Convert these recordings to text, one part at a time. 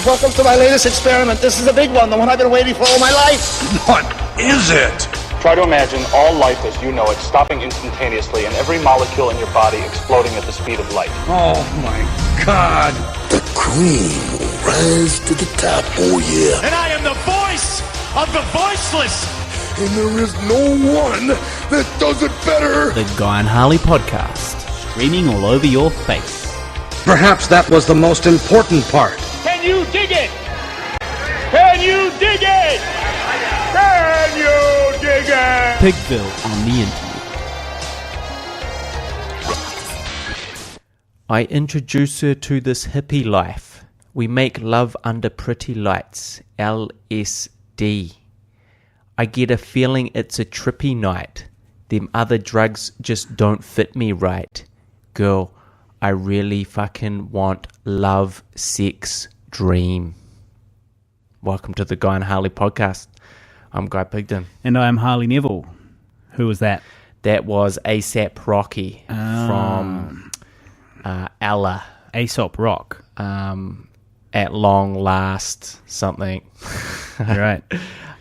Welcome to my latest experiment. This is the big one, the one I've been waiting for all my life. What is it? Try to imagine all life as you know it stopping instantaneously and every molecule in your body exploding at the speed of light. Oh my God. The cream will rise to the top, oh yeah. And I am the voice of the voiceless. And there is no one that does it better. The Guy and Harley podcast, streaming all over your face. Perhaps that was the most important part. Can you dig it? Can you dig it? Can you dig it? Pigville on the internet. I introduce her to this hippie life. We make love under pretty lights, LSD. I get a feeling it's a trippy night. Them other drugs just don't fit me right. Girl, I really fucking want love, sex, dream. Welcome to the Guy and Harley podcast. I'm Guy Pigden. And I'm Harley Neville. Who was that? That was A$AP Rocky from Ella. Aesop Rock. At long last something. Right.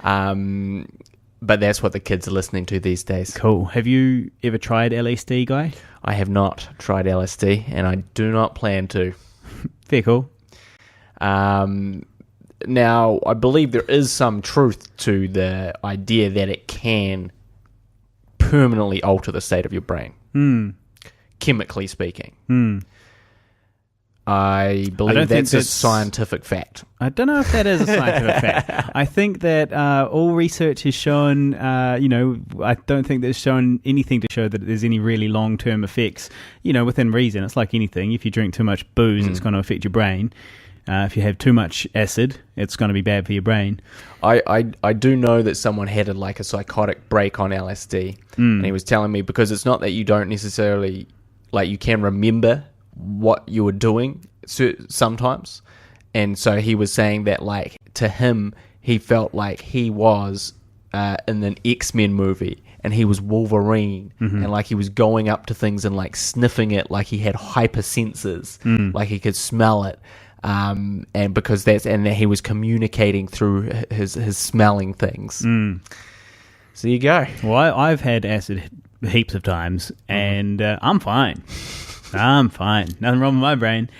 But that's what the kids are listening to these days. Cool. Have you ever tried LSD, Guy? I have not tried LSD, and I do not plan to. Fair cool. Now, I believe there is some truth to the idea that it can permanently alter the state of your brain, chemically speaking. I believe that's a scientific fact. I don't know if that is a scientific fact. I think that all research has shown, I don't think there's shown anything to show that there's any really long-term effects, within reason. It's like anything. If you drink too much booze, it's going to affect your brain. If you have too much acid, it's going to be bad for your brain. I do know that someone had a psychotic break on LSD, and he was telling me, because it's not that you don't necessarily, you can remember what you were doing sometimes, and so he was saying that to him he felt like he was in an X-Men movie and he was Wolverine, and he was going up to things and sniffing it, he had hyper senses, he could smell it, and because that he was communicating through his smelling things. So you go. Well, I've had acid heaps of times, and I'm fine. I'm fine. Nothing wrong with my brain.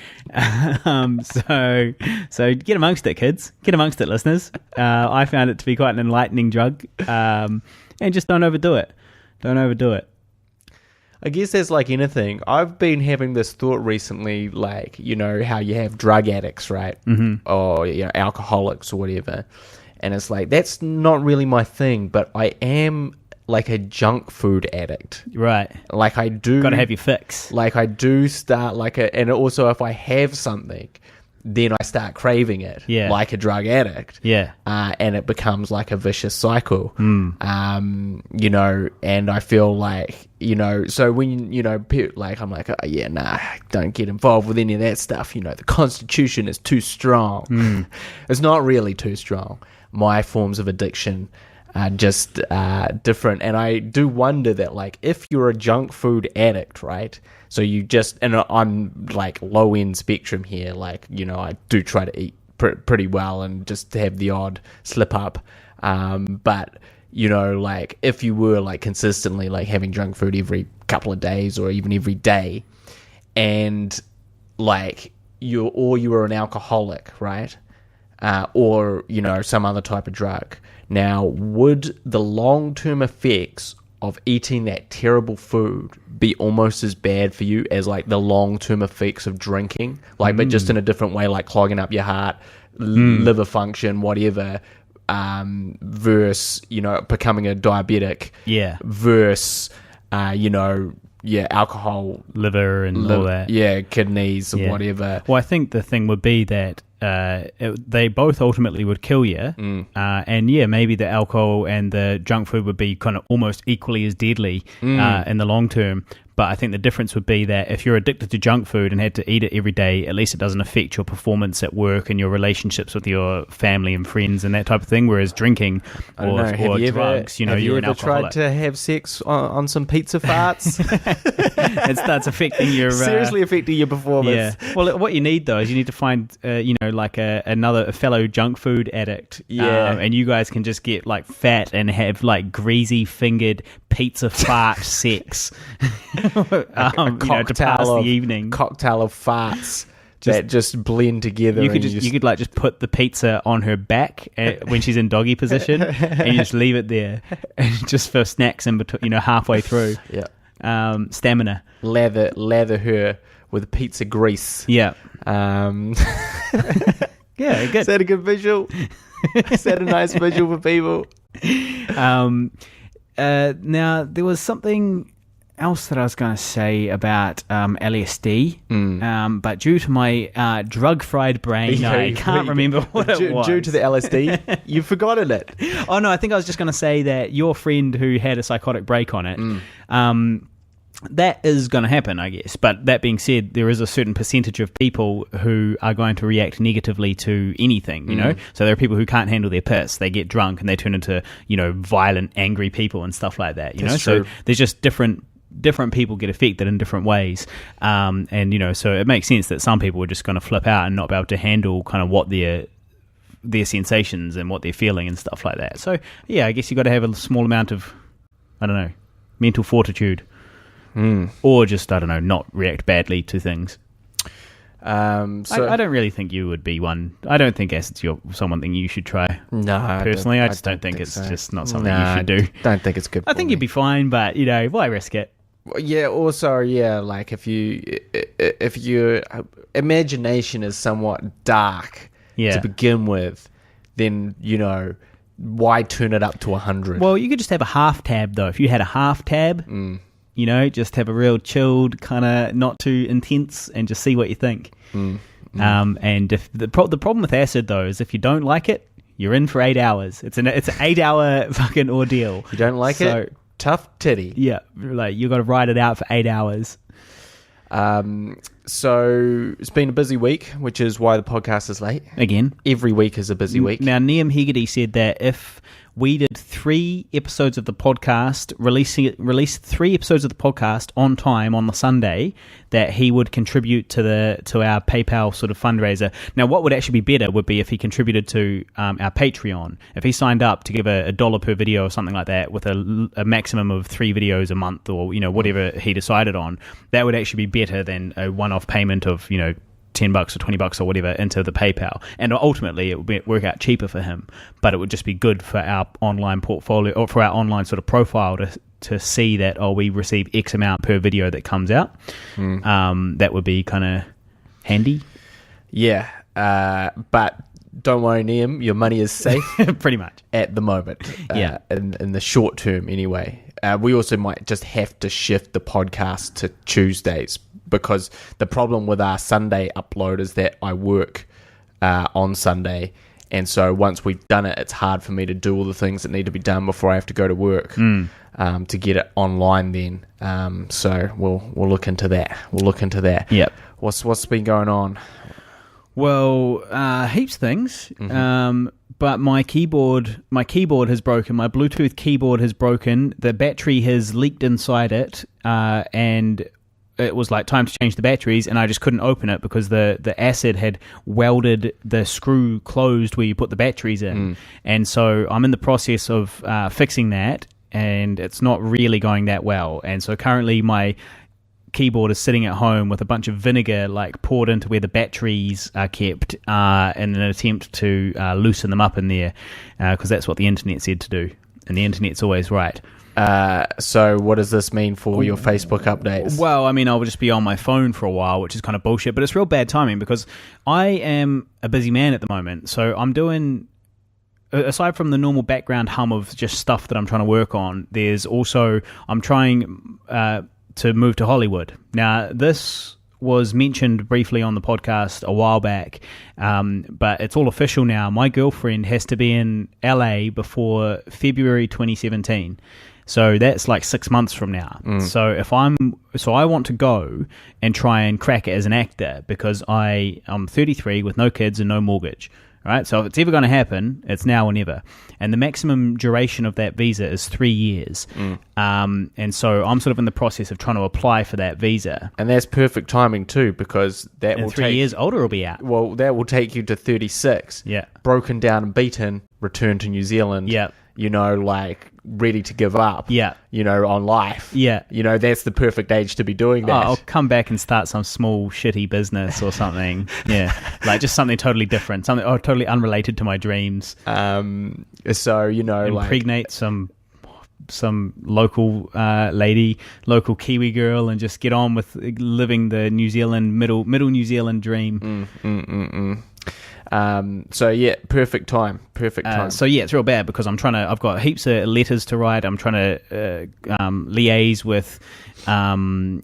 So get amongst it, kids. Get amongst it, listeners. I found it to be quite an enlightening drug. And just don't overdo it. Don't overdo it. I guess there's anything. I've been having this thought recently, how you have drug addicts, right? Or alcoholics or whatever. And it's that's not really my thing, but I am a junk food addict. Right. I do... Got to have your fix. I do start and also if I have something, then I start craving it. Yeah. Like a drug addict. Yeah. And it becomes a vicious cycle. And I feel so when, I'm oh yeah, nah, don't get involved with any of that stuff. The Constitution is too strong. It's not really too strong. My forms of addiction just different, and I do wonder that if you're a junk food addict, right, so you just, and I'm low end spectrum here, I do try to eat pretty well and just have the odd slip up, but if you were consistently having junk food every couple of days or even every day, and you were an alcoholic, right, or some other type of drug. Now, would the long-term effects of eating that terrible food be almost as bad for you as the long-term effects of drinking? But just in a different way, clogging up your heart, liver function, whatever, versus, becoming a diabetic, versus, alcohol, liver and all that. Kidneys or whatever. Well, I think the thing would be that they both ultimately would kill you, and maybe the alcohol and the junk food would be kind of almost equally as deadly in the long term. But I think the difference would be that if you're addicted to junk food and had to eat it every day, at least it doesn't affect your performance at work and your relationships with your family and friends and that type of thing. Whereas drinking or drugs, you're an alcoholic. Have you ever tried to have sex on some pizza farts? It starts affecting your... seriously affecting your performance. Yeah. Well, what you need, though, is you need to find, like a fellow junk food addict. Yeah. And you guys can just get, like, fat and have, like, greasy-fingered pizza fart sex. To pass the evening. Cocktail of farts that just blend together. You could like just put the pizza on her back when she's in doggy position, and you just leave it there, and just for snacks in between, halfway through. Yeah. Stamina. Lather her with pizza grease. Yeah. Yeah. Good. Is that a good visual? Is that a nice visual for people? Now there was something else that I was going to say about LSD, but due to my drug-fried brain, I can't remember what it was. Due to the LSD, you've forgotten it. Oh, no, I think I was just going to say that your friend who had a psychotic break on it, that is going to happen, I guess. But that being said, there is a certain percentage of people who are going to react negatively to anything, you know? So there are people who can't handle their piss. They get drunk and they turn into, violent, angry people and stuff like that, That's So true. there's just different people get affected in different ways, and so it makes sense that some people are just going to flip out and not be able to handle kind of what their sensations and what they're feeling and stuff like that. So yeah, I guess you got to have a small amount of, I don't know, mental fortitude, or just, I don't know, not react badly to things. So I don't really think you would be one. I don't think acid's something you should try. No, personally, I just don't think it's so. Just not something you should do. Don't think it's good. I think you'd be fine, but why risk it? Yeah. Also, like if your imagination is somewhat dark to begin with, then why turn it up to 100? Well, you could just have a half tab though. If you had a half tab, just have a real chilled kind of not too intense, and just see what you think. And if the problem with acid though is if you don't like it, you're in for 8 hours. It's an 8-hour fucking ordeal. You don't like it? Tough titty. Yeah, like you got to ride it out for 8 hours. So it's been a busy week, which is why the podcast is late. Again. Every week is a busy week. Now, Liam Hegarty said that if we did 3 episodes of the podcast, released 3 episodes of the podcast on time on the Sunday, that he would contribute to our PayPal sort of fundraiser. Now, what would actually be better would be if he contributed to our Patreon. If he signed up to give a $1 per video or something like that, with a maximum of 3 videos a month, or whatever he decided on, that would actually be better than a one-off payment of $10 or $20 or whatever into the PayPal. And ultimately it would work out cheaper for him, but it would just be good for our online portfolio, or for our online sort of profile to see that, we receive X amount per video that comes out. That would be kind of handy. Yeah. But don't worry, Liam, your money is safe. Pretty much. At the moment. In the short term anyway. We also might just have to shift the podcast to Tuesdays, because the problem with our Sunday upload is that I work on Sunday, and so once we've done it, it's hard for me to do all the things that need to be done before I have to go to work to get it online then. So we'll look into that. Yep. What's been going on? Well, heaps of things. But my keyboard has broken. My Bluetooth keyboard has broken. The battery has leaked inside it, and it was like time to change the batteries, and I just couldn't open it because the acid had welded the screw closed where you put the batteries in. And so I'm in the process of fixing that, and it's not really going that well. And so currently my keyboard is sitting at home with a bunch of vinegar poured into where the batteries are kept, in an attempt to loosen them up in there, because that's what the internet said to do, and the internet's always right. So what does this mean for your Facebook updates? Well, I mean, I'll just be on my phone for a while, which is kind of bullshit, but it's real bad timing because I am a busy man at the moment. So I'm doing, aside from the normal background hum of just stuff that I'm trying to work on, there's also, I'm trying to move to Hollywood. Now, this was mentioned briefly on the podcast a while back, but it's all official now. My girlfriend has to be in LA before February 2017. So that's like 6 months from now. So I want to go and try and crack it as an actor because I'm 33 with no kids and no mortgage. Right, so if it's ever going to happen, it's now or never. And the maximum duration of that visa is 3 years. And so I'm sort of in the process of trying to apply for that visa. And that's perfect timing too, because that In will 3 years, older will be out. Well, that will take you to 36. Yeah. Broken down and beaten, return to New Zealand. Yeah. You know, like ready to give up. Yeah. You know, on life. Yeah. You know, that's the perfect age to be doing that. I'll come back and start some small shitty business or something. Yeah, like just something totally different, something totally unrelated to my dreams. So you know, impregnate some local lady, local Kiwi girl, and just get on with living the New Zealand middle New Zealand dream. So yeah, perfect time. So yeah, it's real bad because I've got heaps of letters to write. I'm trying to liaise with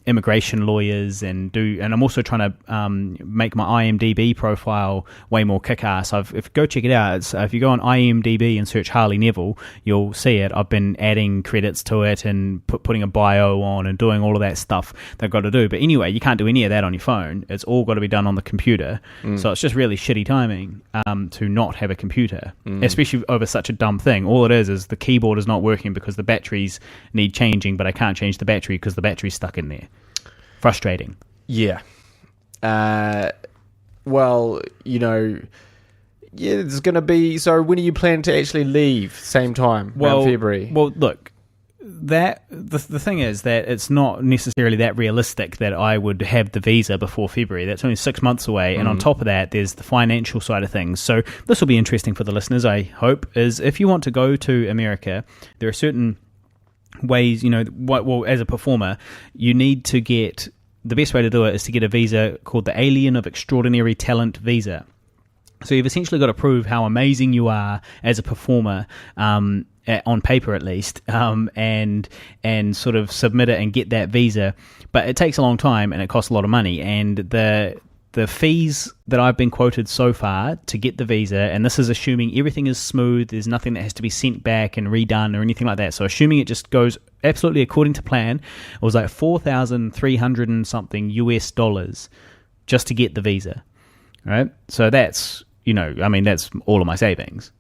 immigration lawyers and I'm also trying to make my IMDb profile way more kick-ass. Go check it out. If you go on IMDb and search Harley Neville, you'll see it. I've been adding credits to it and putting a bio on and doing all of that stuff that I've got to do. But anyway, you can't do any of that on your phone. It's all got to be done on the computer. So it's just really shitty timing to not have a computer, especially over such a dumb thing. All it is the keyboard is not working because the batteries need changing, but I can't change the battery because the battery's stuck in there. Frustrating. Yeah. Well, you know, yeah, there's going to be... So when are you planning to actually leave? Same time, around February? Well, look, the thing is that it's not necessarily that realistic that I would have the visa before February. That's only 6 months away. And on top of that, there's the financial side of things. So this will be interesting for the listeners, I hope, is if you want to go to America, there are certain ways, you know, as a performer, you need to get... The best way to do it is to get a visa called the Alien of Extraordinary Talent visa. So you've essentially got to prove how amazing you are as a performer, on paper at least, and sort of submit it and get that visa. But it takes a long time and it costs a lot of money. And the fees that I've been quoted so far to get the visa, and this is assuming everything is smooth, there's nothing that has to be sent back and redone or anything like that. So assuming it just goes absolutely according to plan, it was like $4,300 and something US dollars just to get the visa. Right? So that's, you know, I mean, that's all of my savings.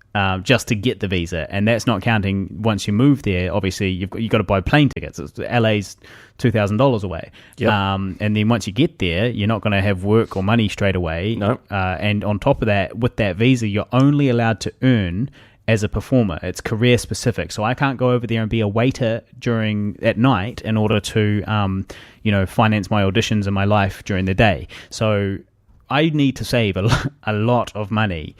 Just to get the visa, and that's not counting once you move there. Obviously, you've got to buy plane tickets. LA's $2,000 away, and then once you get there, you're not going to have work or money straight away. No. And on top of that, with that visa, you're only allowed to earn as a performer. It's career specific, so I can't go over there and be a waiter at night in order to, finance my auditions and my life during the day. So I need to save a lot of money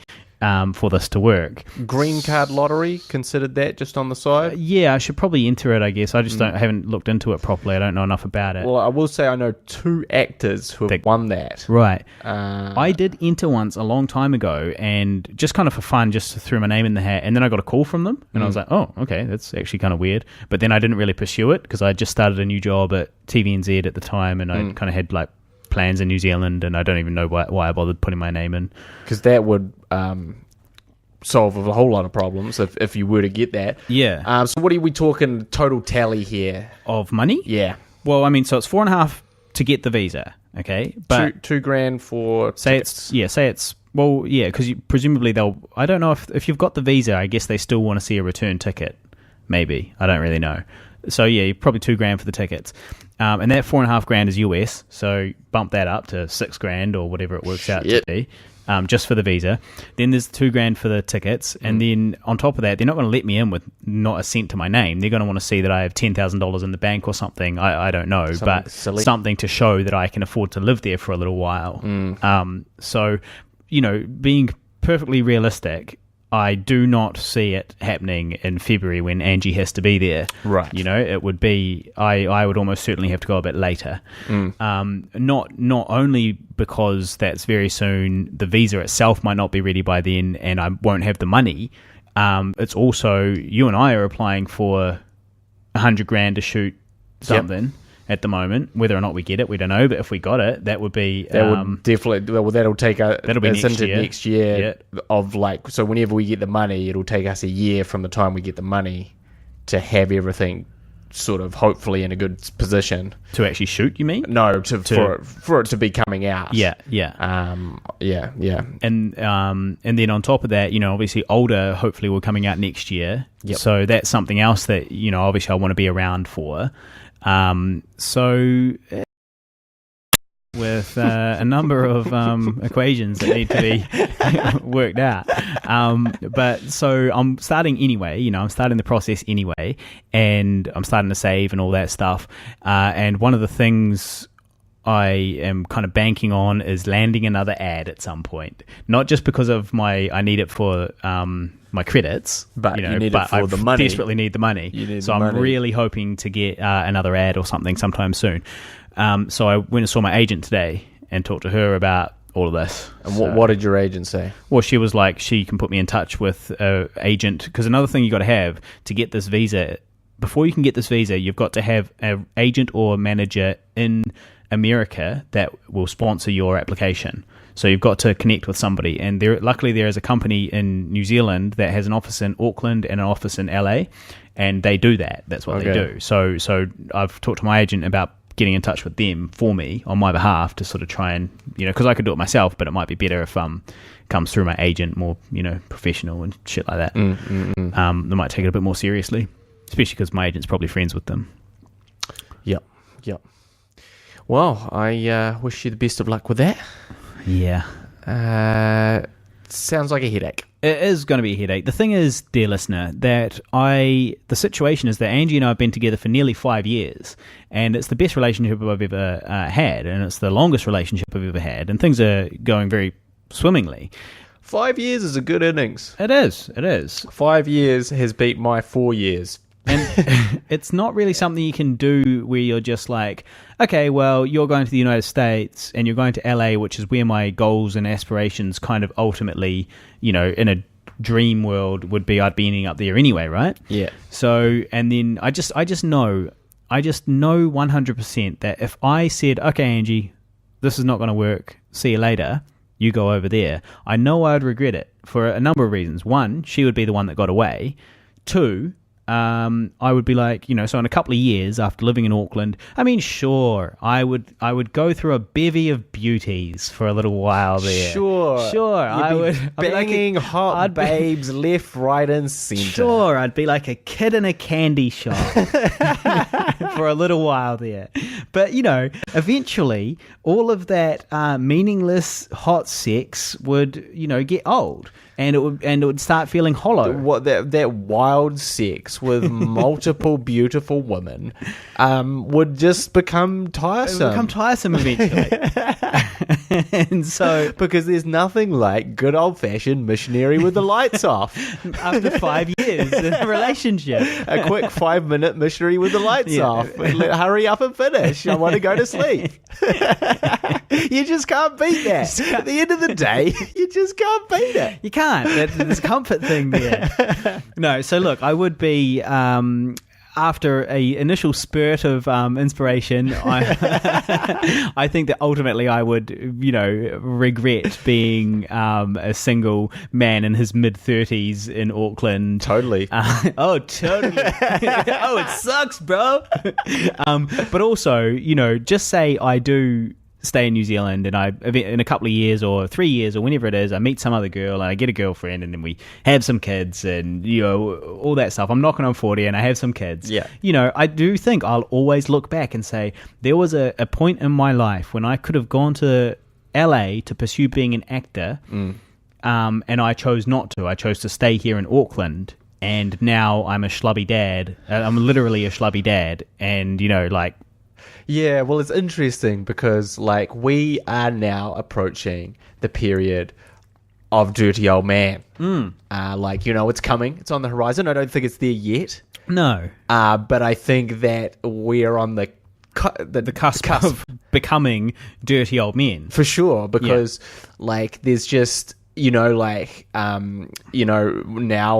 for this to work. Green card lottery, considered that just on the side? Yeah, I should probably enter it, I guess. I just haven't looked into it properly. I don't know enough about it. Well, I will say I know 2 actors who have won that. Right. I did enter once a long time ago, and just kind of for fun, just threw my name in the hat, and then I got a call from them, and I was like, oh, okay, that's actually kind of weird. But then I didn't really pursue it, because I just started a new job at TVNZ at the time, and I kind of had like plans in New Zealand, and I don't even know why I bothered putting my name in. Because that would solve a whole lot of problems if you were to get that. Yeah. So what are we talking total tally here? Of money? Yeah. Well, I mean, so it's $4.5 to get the visa, okay? But $2,000 for tickets. because presumably I don't know if you've got the visa, I guess they still want to see a return ticket. Maybe. I don't really know. So yeah, probably $2,000 for the tickets. And that $4.5 is US, so bump that up to $6,000 or whatever it works out to be, just for the visa. Then there's $2,000 for the tickets, and then on top of that, they're not going to let me in with not a cent to my name. They're going to want to see that I have $10,000 in the bank or something. I don't know, but something to show that I can afford to live there for a little while. So, being perfectly realistic, I do not see it happening in February when Angie has to be there. Right. It would be... I would almost certainly have to go a bit later. Not only because that's very soon, the visa itself might not be ready by then and I won't have the money. It's also, you and I are applying for $100,000 to shoot something. At the moment, whether or not we get it, we don't know. But if we got it, that would be would definitely. Well, that'll take us next year. Of like, so whenever we get the money, it'll take us a year from the time we get the money to have everything sort of hopefully in a good position To actually shoot, you mean? no for it to be coming out. Yeah. Yeah. And then on top of that, obviously Older hopefully will coming out next year. Yep. So that's something else that, obviously I want to be around for. So with a number of equations that need to be worked out. But so I'm starting anyway, I'm starting the process anyway, and I'm starting to save and all that stuff. And one of the things I am kind of banking on is landing another ad at some point. Not just because of I need it for my credits, But you need it for I the money. desperately need the money. You need so the I'm money. really hoping to get another ad or something sometime soon. So I went and saw my agent today and talked to her about all of this. And So- what did your agent say? Well, she was like, she can put me in touch with an agent. Because another thing you got to have to get this visa, before you can get this visa, you've got to have an agent or a manager in America that will sponsor your application. So you've got to connect with somebody. And luckily there is a company in New Zealand that has an office in Auckland and an office in LA. And they do that. That's what they Okay. do. So I've talked to my agent about getting in touch with them for me on my behalf to sort of try and, because I could do it myself, but it might be better if comes through my agent, more, professional and shit like that. They might take it a bit more seriously, especially because my agent's probably friends with them. Yep. Well, I wish you the best of luck with that. Yeah. Sounds like a headache. It is going to be a headache. The thing is, dear listener, that the situation is that Angie and I have been together for nearly 5 years, and it's the best relationship I've ever had, and it's the longest relationship I've ever had, and things are going very swimmingly. 5 years is a good innings. It is. 5 years has beat my 4 years. And it's not really something you can do where you're just like, okay, well, you're going to the United States and you're going to LA, which is where my goals and aspirations kind of ultimately, in a dream world would be I'd be ending up there anyway, right? Yeah. So, and then I just know 100% that if I said, okay, Angie, this is not going to work, see you later, you go over there, I know I'd regret it for a number of reasons. One, she would be the one that got away. Two, I would be like, so in a couple of years after living in Auckland, I mean, sure, I would go through a bevy of beauties for a little while there. Sure. I would. I'd be like banging hot I'd be- babes left, right, and centre. Sure, I'd be like a kid in a candy shop for a little while there. But, eventually all of that meaningless hot sex would, get old. And it would start feeling hollow. What that wild sex with multiple beautiful women would just become tiresome. It would become tiresome eventually. And so, because there's nothing like good old fashioned missionary with the lights off. after 5 years in a relationship, A quick 5-minute missionary with the lights Yeah. off. Hurry up and finish. I want to go to sleep. You just can't beat that. At the end of the day, you just can't beat it. you can't. There's a comfort thing there. No, so look, I would be after a initial spurt of inspiration. I think that ultimately I would, regret being a single man in his mid-30s in Auckland. Totally. Oh, totally. Oh, it sucks, bro. But also, just say I do stay in New Zealand and I, in a couple of years or 3 years or whenever it is, I meet some other girl and I get a girlfriend and then we have some kids and, all that stuff. I'm knocking on 40 and I have some kids. Yeah. I do think I'll always look back and say there was a point in my life when I could have gone to LA to pursue being an actor. And I chose not to. I chose to stay here in Auckland. And now I'm a schlubby dad. I'm literally a schlubby dad. And, Yeah, well, it's interesting because, we are now approaching the period of dirty old man. It's coming. It's on the horizon. I don't think it's there yet. no. But I think that we're on the Cusp of becoming dirty old men. for sure, because, there's just... now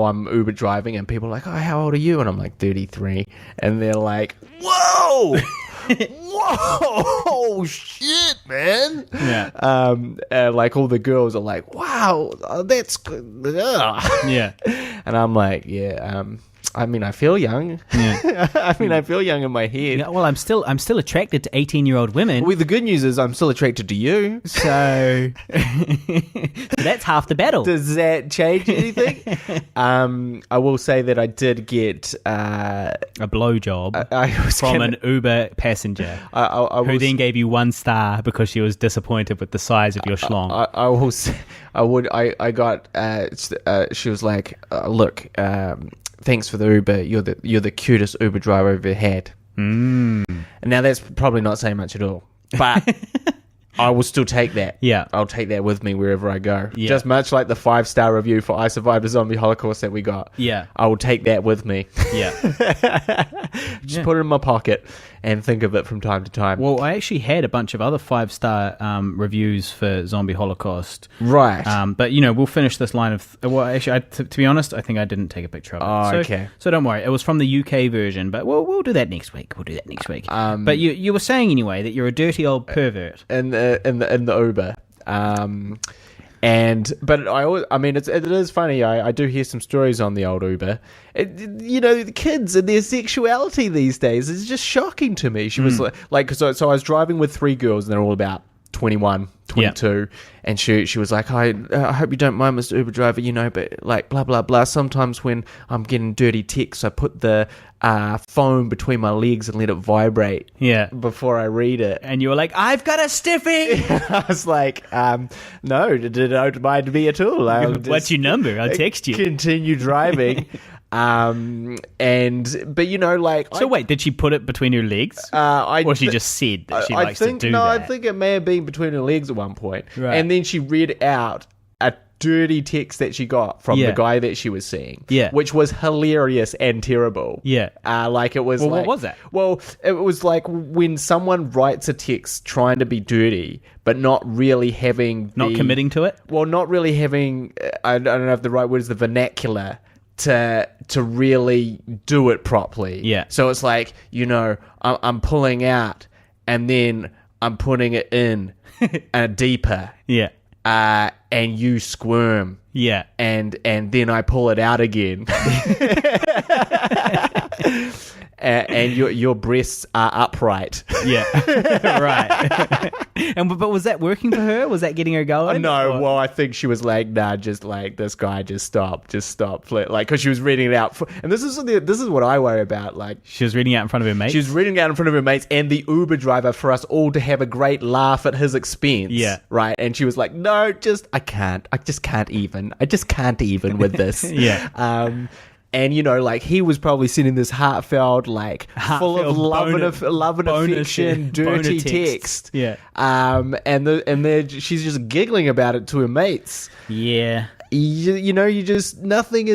I'm Uber driving and people are like, oh, how old are you? And I'm like, 33. And they're like, whoa! Whoa! Shit, man! Yeah. All the girls are like, wow, that's good. Ugh. Yeah. And I'm like, yeah, I mean, I feel young. Yeah. I mean, I feel young in my head. Yeah, well, I'm still attracted to 18-year-old women. Well, the good news is I'm still attracted to you. So that's half the battle. Does that change anything? I will say that I did get A blowjob I was from gonna- an Uber passenger I who was- then gave you 1 star because she was disappointed with the size of your schlong. I will say, I got she was like, look, thanks for the Uber, you're the cutest Uber driver I've ever had. And now that's probably not saying much at all, but I will still take that. Yeah. I'll take that with me wherever I go. Yeah. Just much like the 5-star review for I Survived a Zombie Holocaust that we got. Yeah. I will take that with me. Yeah. Just put it in my pocket and think of it from time to time. Well, I actually had a bunch of other 5-star reviews for Zombie Holocaust. Right. But, we'll finish this line of... Well, actually, to be honest, I think I didn't take a picture of it. Oh, So- okay. So don't worry. It was from the UK version, but we'll do that next week. But you were saying, anyway, that you're a dirty old pervert. in the Uber. But it is funny. I do hear some stories on the old Uber. The kids and their sexuality these days is just shocking to me. She was so I was driving with 3 girls and they're all about 21, 22, and she was like, I hope you don't mind, Mr. Uber driver, but like blah blah blah. Sometimes when I'm getting dirty texts, I put the phone between my legs and let it vibrate. Yeah. Before I read it. And you were like, I've got a stiffy! I was like, no, don't mind me at all. I'll just What's your number? I'll text you. Continue driving. So wait, did she put it between her legs? Or she just said that she likes to do that? I think it may have been between her legs at one point. Right. And then she read out a dirty text that she got from the guy that she was seeing. Yeah. Which was hilarious and terrible. Yeah. It was what was that? Well, it was like when someone writes a text trying to be dirty, but not really having Not committing to it? Well, not really having, I don't know if the right word is the vernacular to really do it properly. Yeah. So it's like, I'm pulling out and then I'm putting it in deeper. Yeah. And you squirm. Yeah. And then I pull it out again. And your breasts are upright. Yeah. Right. But was that working for her? Was that getting her going? No, Or- well, I think she was like, nah, just like this guy, just stop, like, because she was reading it out, and this is what I worry about. Like, She was reading out in front of her mates? she was reading it out in front of her mates and the Uber driver for us all to have a great laugh at his expense. Yeah. right. And she was like, no, I just can't even with this. Yeah. And he was probably sending this heartfelt, full of love and affection, dirty text. Yeah. And she's just giggling about it to her mates. Yeah. Nothing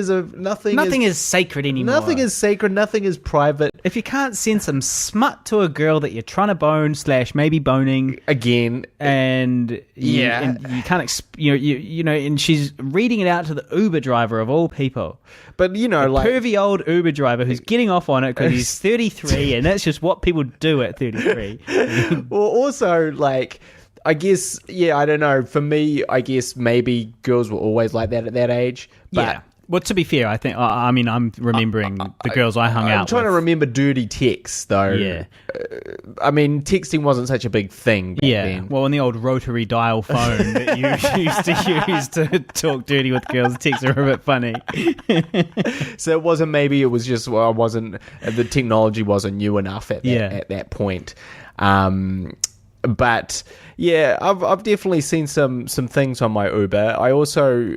Nothing is sacred anymore. Nothing is sacred. Nothing is private. If you can't send some smut to a girl that you're trying to bone / maybe boning, Again, and Yeah. and you can't and she's reading it out to the Uber driver of all people. but Pervy old Uber driver who's getting off on it because he's 33 and that's just what people do at 33. well, also I guess, I don't know. For me, I guess maybe girls were always like that at that age. But Yeah. Well, to be fair, I think I'm remembering the girls I hung out I'm trying to with. remember dirty texts, though. Yeah. I mean, texting wasn't such a big thing back Yeah, then. well, on the old rotary dial phone that you used to use to talk dirty with girls, texts are a bit funny. So it was just the technology wasn't new enough at that point. But yeah, I've definitely seen some things on my Uber. I also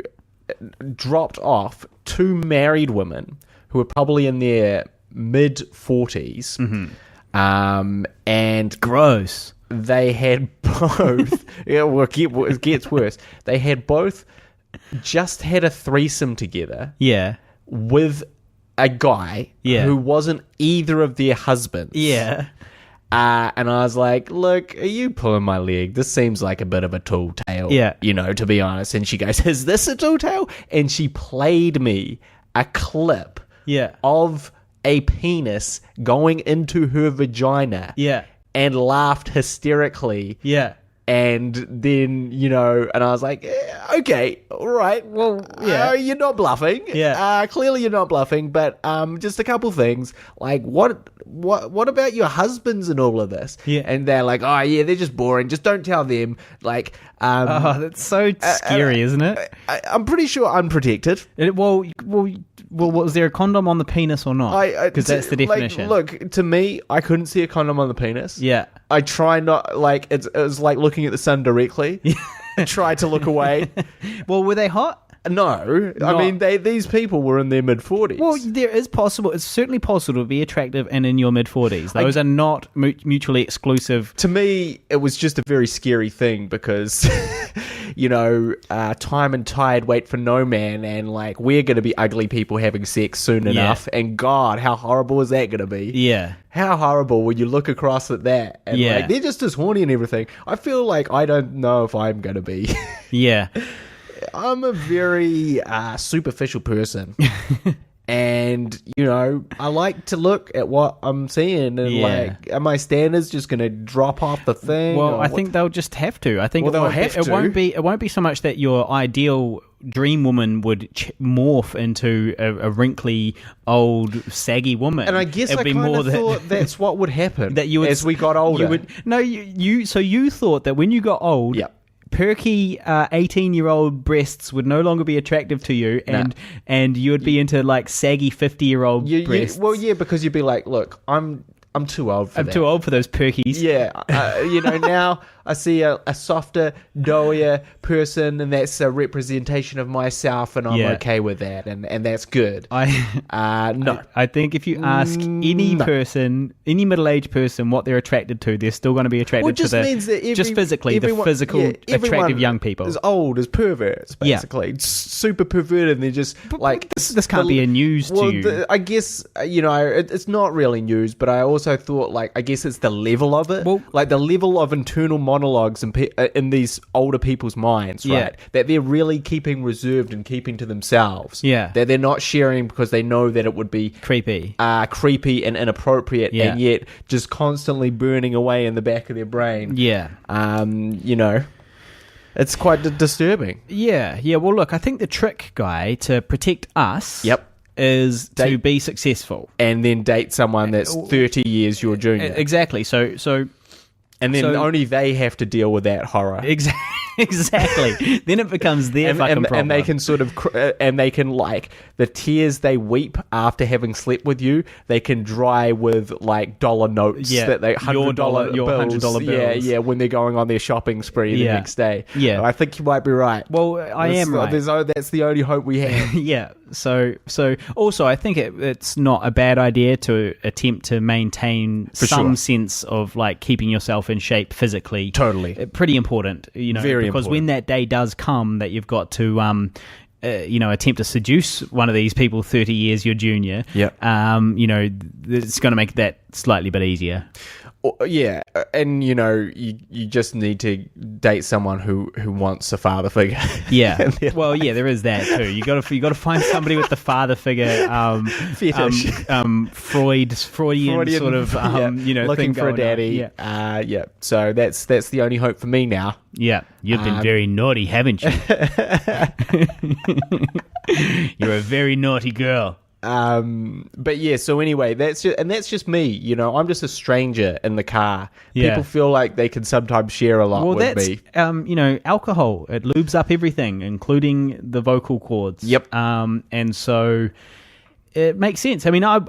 dropped off 2 married women who were probably in their mid 40s. And Gross. they had both. It gets worse. They had both just had a threesome together Yeah. with a guy who wasn't either of their husbands. Yeah. And I was like, look, are you pulling my leg? This seems like a bit of a tall tale. Yeah. To be honest. And she goes, is this a tall tale? And she played me a clip Yeah. of a penis going into her vagina. Yeah. And laughed hysterically. Yeah. And then, and I was like, okay, all right, well, you're not bluffing. Yeah. Clearly you're not bluffing, but just a couple things. Like, what about your husbands and all of this? Yeah. And they're like, oh, yeah, they're just boring. Just don't tell them. Like, that's so scary, isn't it? I'm pretty sure unprotected. Well, was there a condom on the penis or not? Because that's the definition. Look, to me, I couldn't see a condom on the penis. Yeah. I try not, like, it was like looking at the sun directly. I tried to look away. Well, were they hot? No. I mean, these people were in their mid-40s. Well, it's certainly possible to be attractive and in your mid-40s. Those are not mutually exclusive. To me, it was just a very scary thing because, time and tide wait for no man, and, like, we're going to be ugly people having sex soon enough. And, God, how horrible is that going to be? Yeah. How horrible when you look across at that and, like, they're just as horny and everything. I feel like I don't know if I'm going to be. Yeah. I'm a very superficial person. And, I like to look at what I'm seeing and, like, are my standards just going to drop off the thing? Well, I think they'll just have to. I think it won't be so much that your ideal dream woman would morph into a wrinkly, old, saggy woman. And I guess I kind of thought that's what would happen that you would, as we got older. So you thought that when you got old... Yep. Perky 18-year-old breasts would no longer be attractive to you, and you would be into like saggy 50-year-old breasts. Well, yeah, because you'd be like, look, I'm too old for that. I'm too old for those perkies. Yeah, now I see a softer, doughier person, and that's a representation of myself, and I'm okay with that, and that's good. No. I think if you ask any person, any middle-aged person, what they're attracted to, they're still going to be attracted to just physically, the physical, attractive young people. As old as perverts, basically. Super perverted, and they're just like... This can't be a news to you. I guess, it's not really news, but I also thought, like, I guess it's the level of it. Well, like, the level of internal monologues in these older people's minds, right? That they're really keeping reserved and keeping to themselves. Yeah. That they're not sharing because they know that it would be creepy and inappropriate, and yet just constantly burning away in the back of their brain. Yeah. It's quite disturbing. Yeah. Well, look, I think the trick, Guy, to protect us... is to be successful. And then date someone that's 30 years your junior. Exactly. So and then only they have to deal with that horror. Exactly. Then it becomes their fucking problem. And they can sort of, like, the tears they weep after having slept with you, they can dry with, like, dollar notes. That they $100 bills. Yeah, when they're going on their shopping spree the next day. Yeah. I think you might be right. Well, I am right. That's the only hope we have. Yeah. So also, I think it's not a bad idea to attempt to maintain some sense of, like, keeping yourself in shape physically. Totally. Pretty important, Very because important. when that day does come that you've got to attempt to seduce one of these people 30 years your junior, it's going to make that slightly bit easier. Yeah, and you just need to date someone who wants a father figure. Yeah, well, yeah, there is that too. You got to find somebody with the father figure fetish, Freudian sort of looking thing for a daddy. So that's the only hope for me now. Yeah, you've been very naughty, haven't you? You're a very naughty girl. But yeah, so anyway, that's just me, I'm just a stranger in the car. Yeah. People feel like they can sometimes share a lot with me. Alcohol, it lubes up everything, including the vocal cords. Yep. And so it makes sense. I mean, I've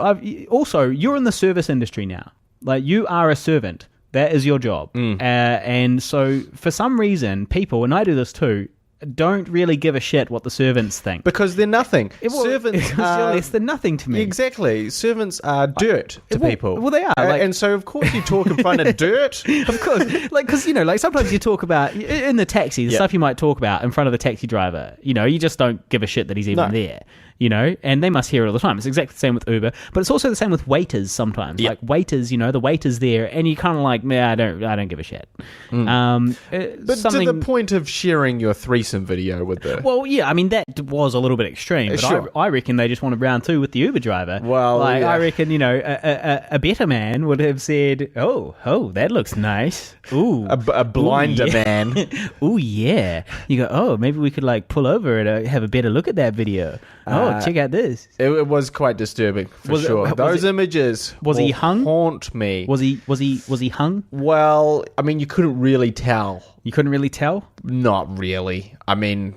also, you're in the service industry now. Like, you are a servant. That is your job. And so for some reason, people, and I do this too, don't really give a shit what the servants think. Because they're nothing. Servants are less than nothing to me. Exactly. Servants are dirt to people. Well, they are. And so, of course, you talk in front of dirt. Of course. Because, sometimes you talk about, in the taxi, the stuff you might talk about in front of the taxi driver, you just don't give a shit that he's even there. you know, and they must hear it all the time. It's exactly the same with Uber, but it's also the same with waiters sometimes. Yep. Like waiters, you know, the waiter's there, and you kind of like, I don't give a shit. But something, to the point of sharing your threesome video with the... well, yeah, I mean, that was a little bit extreme, but Sure. I reckon they just wanted round two with the Uber driver. Well, like, yeah. I reckon, you know, a better man would have said, oh, that looks nice. Ooh. a blinder Ooh, yeah. man. Oh, yeah. You go, oh, maybe we could, like, pull over and have a better look at that video. Check out this. It was quite disturbing, for sure. Those images was he will hung? haunt me. Was he hung? Well, I mean, you couldn't really tell. You couldn't really tell? Not really. I mean...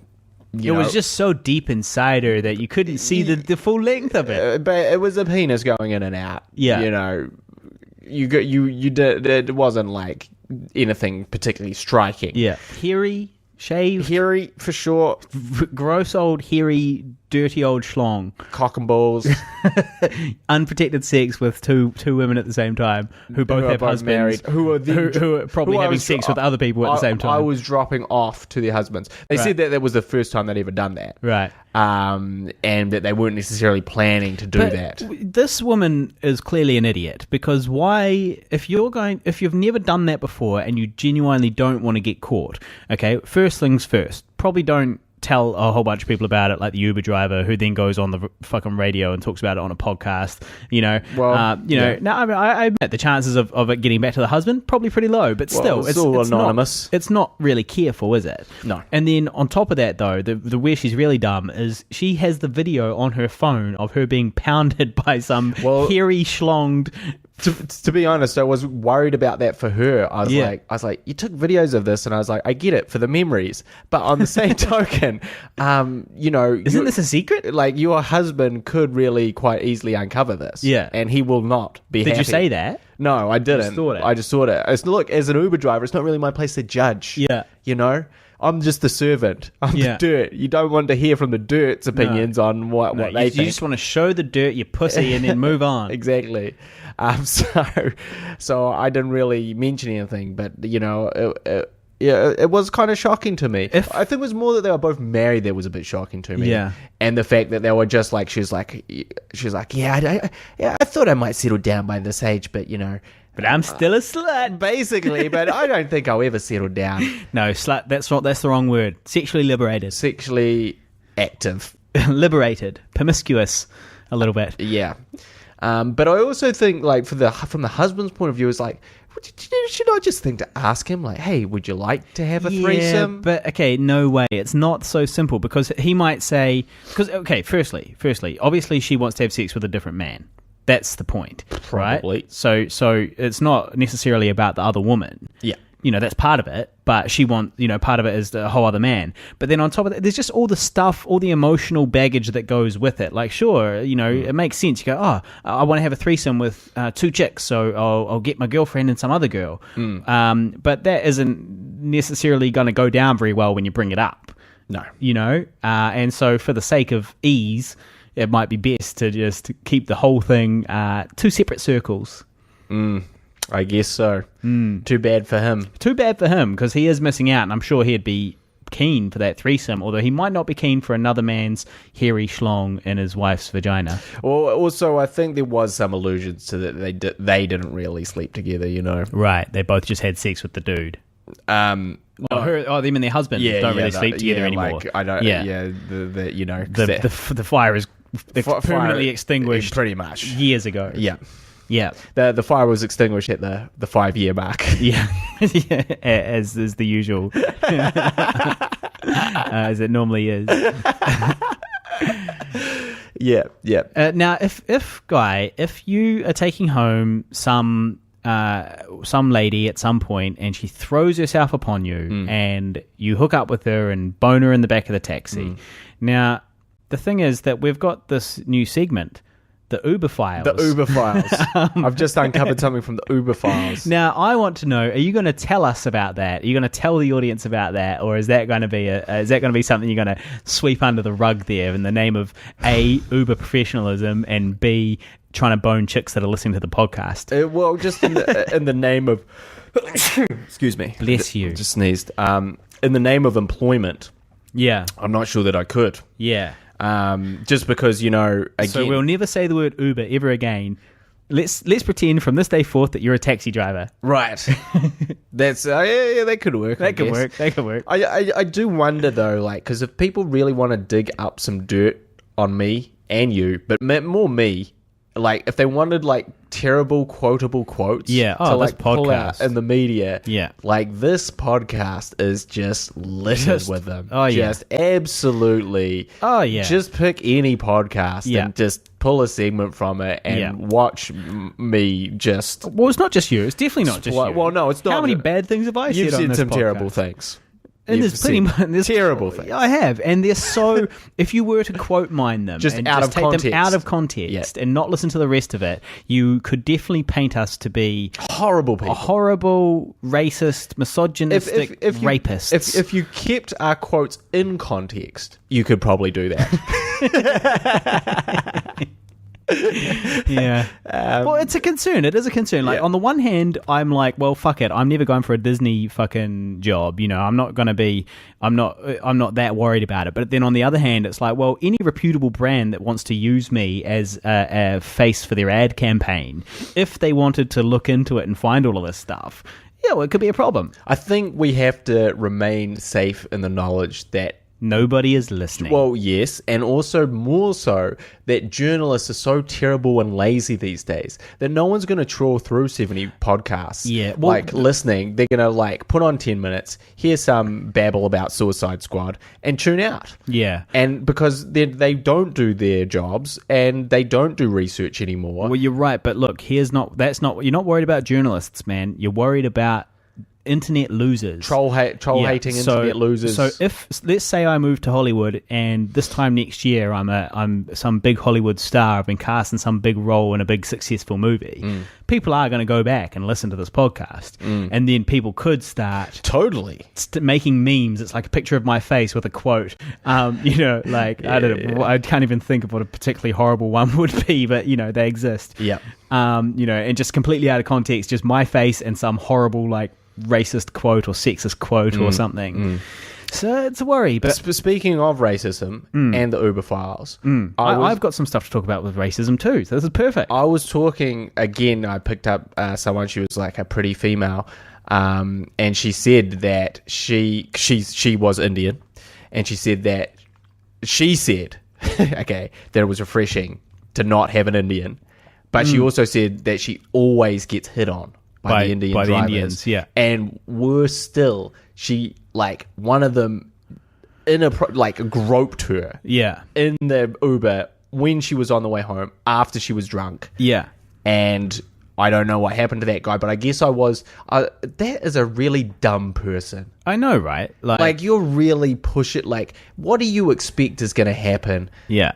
It was just so deep inside her that you couldn't see the full length of it. But it was a penis going in and out. Yeah. You know, you did, it wasn't like anything particularly striking. Yeah. Hairy, shaved, Hairy, for sure. gross old, hairy, dirty old schlong. Cock and balls. Unprotected sex with two women at the same time who both Who are have both husbands. married, who are probably who I having was- sex with other people at the same time. I was dropping off to their husbands. They said that was the first time they'd ever done that. Right. And that they weren't necessarily planning to do that. This woman is clearly an idiot, because why, if you've never done that before and you genuinely don't want to get caught, okay, first things first, probably don't tell a whole bunch of people about it, like the Uber driver who then goes on the fucking radio and talks about it on a podcast, you know. Well, yeah. Now, I mean, I admit the chances of it getting back to the husband, probably pretty low, but still, it's all anonymous. It's not really careful, is it? No. And then on top of that, though, the where she's really dumb is she has the video on her phone of her being pounded by some hairy schlonged. To be honest, I was worried about that for her. I was like, you took videos of this, and I was like, I get it for the memories, but on the same token, you know, Isn't this a secret? Like, your husband could really quite easily uncover this, Yeah. and he will not be. Did happy. you say that? No, I didn't. I just thought it. Look, as an Uber driver, it's not really my place to judge. Yeah. You know, I'm just the servant. I'm the dirt. You don't want to hear from the dirt's opinions on what they think. You just want to show the dirt, you pussy, and then move on. Exactly. So I didn't really mention anything, but you know, it was kind of shocking to me. I think it was more that they were both married that was a bit shocking to me. Yeah. And the fact that they were just like, she was like, I thought I might settle down by this age, but you know. But I'm still a slut. Basically, but I don't think I'll ever settle down. No, slut, that's the wrong word. Sexually liberated. Sexually active. Liberated. Promiscuous a little bit. Yeah. But I also think, like, from the husband's point of view, is like, should I just think to ask him, like, hey, would you like to have a threesome? But okay, no way. It's not so simple, because he might say, firstly, obviously she wants to have sex with a different man. That's the point, Probably. right? So it's not necessarily about the other woman. Yeah. You know, that's part of it, but part of it is the whole other man. But then on top of that, there's just all the stuff, all the emotional baggage that goes with it. Like, sure, you know, it makes sense. You go, I want to have a threesome with two chicks, so I'll get my girlfriend and some other girl. But that isn't necessarily going to go down very well when you bring it up. No. You know? And so for the sake of ease, it might be best to just keep the whole thing two separate circles. I guess so. Too bad for him. Too bad for him, because he is missing out, and I'm sure he'd be keen for that threesome, although he might not be keen for another man's hairy schlong in his wife's vagina. Well, also, I think there was some allusions to that they didn't really sleep together, you know. Right, they both just had sex with the dude. Them and their husband don't really sleep together anymore. Like, I don't. Yeah, the you know, the fire is permanently extinguished pretty much years ago. Yeah. Yeah, the fire was extinguished at the 5-year mark. Yeah, as is the usual, as it normally is. Yeah. Now, if you are taking home some lady at some point and she throws herself upon you and you hook up with her and bone her in the back of the taxi. Now, the thing is that we've got this new segment. The Uber Files. The Uber Files. I've just uncovered something from the Uber Files. Now, I want to know: are you going to tell us about that? Are you going to tell the audience about that, or is that going to be something you're going to sweep under the rug there in the name of A, Uber professionalism, and B, trying to bone chicks that are listening to the podcast? Well, just in the name of, excuse me, bless you, just sneezed. In the name of employment. Yeah, I'm not sure that I could. Yeah. Just because, again... So we'll never say the word Uber ever again. Let's pretend from this day forth that you're a taxi driver. Right. That's yeah, that could work. That could work. I do wonder though, like, because if people really want to dig up some dirt on me and you, but more me, like if they wanted like terrible quotable quotes, to like pull out in the media, like this podcast is just littered with them. Just absolutely. Just pick any podcast and just pull a segment from it and watch me just. Well, it's not just you. It's definitely not just you. Well, no, it's not. How many bad things have I said on this podcast? You've said some terrible things. And there's plenty there's terrible things. I have, and they're so. If you were to quote mine them, just and out just of take context, them out of context, and not listen to the rest of it, you could definitely paint us to be horrible people, horrible, racist, misogynistic rapists. If you kept our quotes in context, you could probably do that. Well, it's a concern. It is a concern. Like on the one hand, I'm like, well, fuck it. I'm never going for a Disney fucking job. I'm not going to be. I'm not that worried about it. But then on the other hand, it's like, well, any reputable brand that wants to use me as a face for their ad campaign, if they wanted to look into it and find all of this stuff, well, it could be a problem. I think we have to remain safe in the knowledge that nobody is listening. Well, yes, and also more so that journalists are so terrible and lazy these days that no one's going to trawl through 70 podcasts. Yeah, well, listening. They're going to put on 10 minutes, hear some babble about Suicide Squad, and tune out. Yeah, and because they don't do their jobs and they don't do research anymore. Well, you're right, but look, you're not worried about journalists, man. You're worried about internet losers, troll hating internet losers. So if let's say I move to Hollywood and this time next year I'm some big Hollywood star, I've been cast in some big role in a big successful movie, people are going to go back and listen to this podcast, and then people could start making memes. It's like a picture of my face with a quote. I don't know. I can't even think of what a particularly horrible one would be, but they exist. Yeah. And just completely out of context, just my face and some horrible racist quote or sexist quote or something. So it's a worry. But speaking of racism and the Uber files, I've got some stuff to talk about with racism too. So this is perfect. I was talking again. I picked up someone. She was like a pretty female, and she said that she was Indian, and she said that that it was refreshing to not have an Indian, but she also said that she always gets hit on by the Indian drivers. Indians, yeah. And worse still, she, one of them groped her. Yeah. In the Uber when she was on the way home after she was drunk. Yeah. And I don't know what happened to that guy, but I guess I was... that is a really dumb person. I know, right? You're really push it. What do you expect is going to happen? Yeah.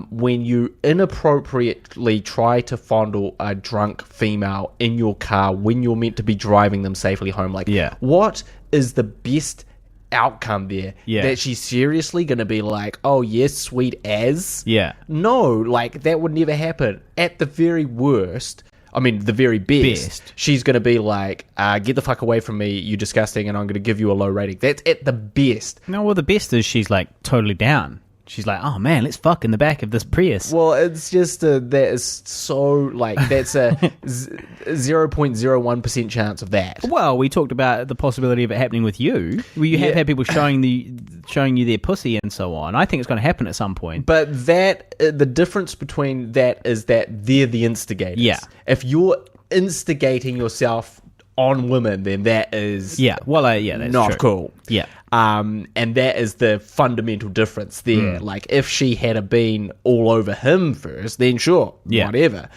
When you inappropriately try to fondle a drunk female in your car when you're meant to be driving them safely home? What is the best outcome there? Yeah. That she's seriously going to be like, oh, yes, sweet as? Yeah. No, that would never happen. At the very worst... I mean, the very best. She's going to be like, get the fuck away from me, you disgusting, and I'm going to give you a low rating. That's at the best. No, well, the best is she's totally down. She's like, oh man, let's fuck in the back of this Prius. Well, it's just that is so that's a 0.01% chance of that. Well, we talked about the possibility of it happening with you. You have had people showing you their pussy and so on. I think it's going to happen at some point. But the difference between that is that they're the instigators. Yeah. If you're instigating yourself on women, then that is that's not true. cool. Yeah. And that is the fundamental difference there. If she had been all over him first, then sure, whatever.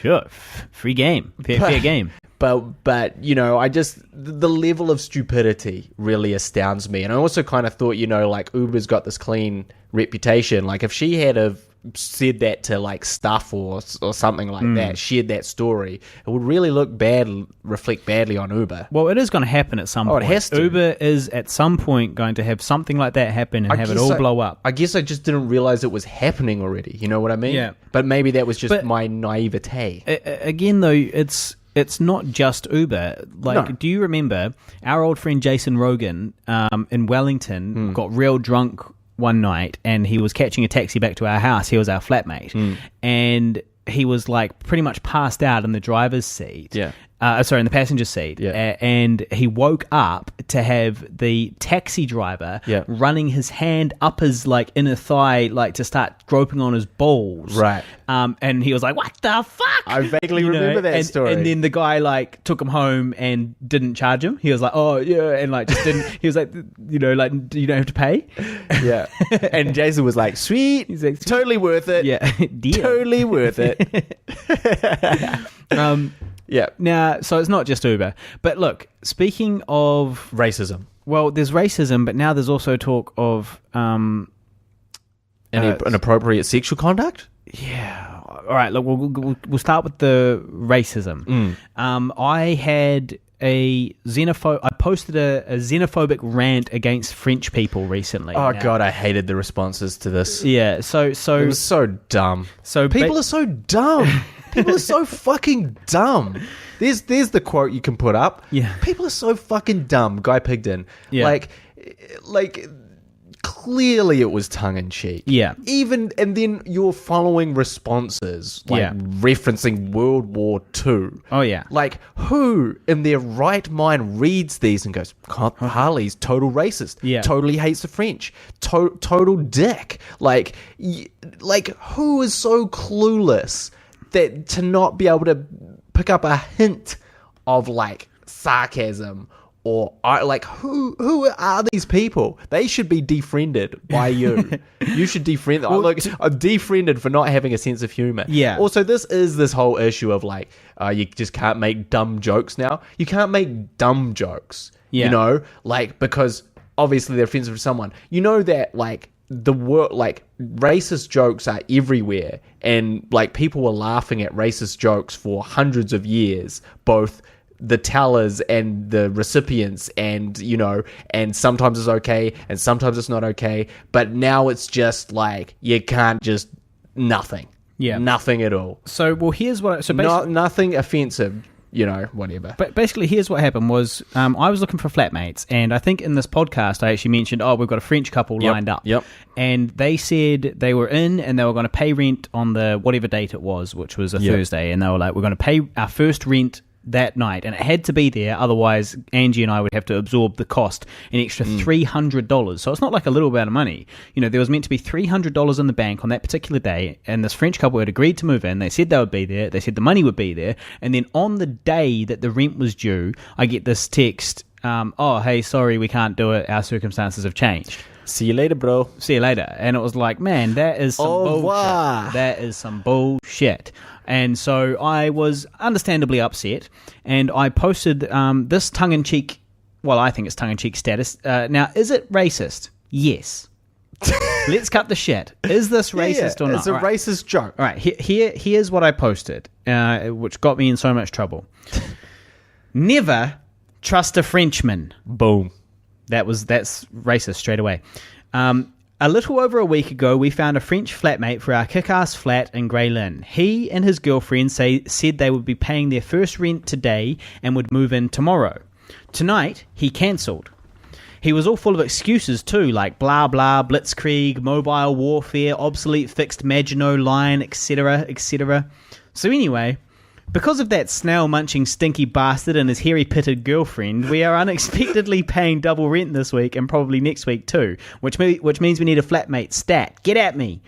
Sure, free game, fair game. But I just the level of stupidity really astounds me, and I also kind of thought Uber's got this clean reputation. If she had said that to Stuff or something like that, shared that story, it would really reflect badly on Uber. Well, it is going to happen at some point. It has to. Uber is at some point going to have something like that happen and have it all blow up. I guess I just didn't realize it was happening already. You know what I mean? Yeah. But maybe that was just my naivete. Again, though, it's not just Uber. Do you remember our old friend Jason Rogan in Wellington got real drunk one night, and he was catching a taxi back to our house. He was our flatmate, and he was like pretty much passed out in the driver's seat. Yeah. In the passenger seat. Yeah. And he woke up to have the taxi driver running his hand up his like inner thigh, like to start groping on his balls. Right. And he was like, "What the fuck?" I vaguely remember that story. And then the guy like took him home and didn't charge him. He was like, "Oh yeah," and like just didn't. He was like, you don't have to pay. Yeah. And Jason was like, "Sweet, He's like, totally worth it. Yeah, deal. Totally worth it." Yeah. Now, so it's not just Uber, but look. Speaking of Racism. well, there's racism, but now there's also talk of Inappropriate sexual conduct? yeah. All right, look, we'll start with the racism. I had I posted a xenophobic rant against French people recently. Oh, Now- God, I hated the responses to this. Yeah, so It was so dumb. So People are so dumb. People are so fucking dumb. There's the quote you can put up. Yeah. People are so fucking dumb. Guy Pigden. Yeah. Like clearly it was tongue in cheek. Yeah. And then you're following responses like Yeah. referencing World War II. Oh, yeah. Like who in their right mind reads these and goes, "God, Harley's total racist. Yeah. Totally hates the French. Total dick." Like who is so clueless that to not be able to pick up a hint of like sarcasm or like who are these people? They should be defriended by you. You should defriend them. Look, I'm defriended for not having a sense of humor. Yeah. Also, this whole issue of like you just can't make dumb jokes now. You can't make dumb jokes. Yeah. You know, like because obviously they're offensive to someone. You know that like the word like racist jokes are everywhere, and like people were laughing at racist jokes for hundreds of years, both the tellers and the recipients, and you know, and sometimes it's okay and sometimes it's not okay, but now it's just like you can't just nothing at all. So well, here's what. So basically, Nothing offensive. You know, whatever. But basically, here's what happened was I was looking for flatmates, and I think in this podcast I actually mentioned, we've got a French couple lined up. Yep. And they said they were in and they were going to pay rent on the whatever date it was, which was a Thursday, and they were like, we're going to pay our first rent that night, and it had to be there, otherwise Angie and I would have to absorb the cost, an extra $300. So it's not like a little amount of money. You know, there was meant to be $300 in the bank on that particular day, and this French couple had agreed to move in. They said they would be there. They said the money would be there, and then on the day that the rent was due, I get this text, hey, sorry, we can't do it. Our circumstances have changed. See you later, bro. See you later. And it was like, man, that is some bullshit. That is some bullshit. And so I was understandably upset, and I posted this tongue-in-cheek, well, I think it's tongue-in-cheek status. Now, is it racist? Yes. Let's cut the shit. Is this racist or not? It's a racist joke. All right, here's what I posted, which got me in so much trouble. Never trust a Frenchman. Boom. That's racist straight away. A little over a week ago, we found a French flatmate for our kick-ass flat in Grey Lynn. He and his girlfriend said they would be paying their first rent today and would move in tomorrow. Tonight, he cancelled. He was all full of excuses too, like blah blah, blitzkrieg, mobile warfare, obsolete fixed Maginot Line, etc., etc. So anyway, because of that snail-munching stinky bastard and his hairy-pitted girlfriend, we are unexpectedly paying double rent this week and probably next week too, which means we need a flatmate stat. Get at me.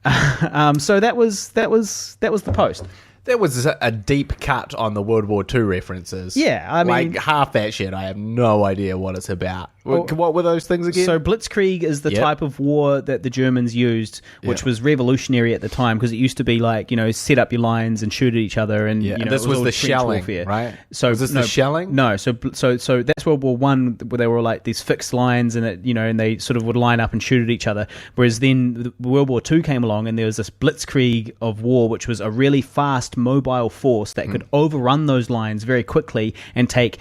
So that was the post. That was a deep cut on the World War II references. Yeah, I mean, like half that shit, I have no idea what it's about. What were those things again? So blitzkrieg is the type of war that the Germans used, which was revolutionary at the time, because it used to be like, you know, set up your lines and shoot at each other, and you know, this was all the trench shelling, warfare. right? So was this the shelling? No, so that's World War One, where they were like these fixed lines, and it, you know, and they sort of would line up and shoot at each other. Whereas then World War Two came along, and there was this blitzkrieg of war, which was a really fast mobile force that could overrun those lines very quickly and take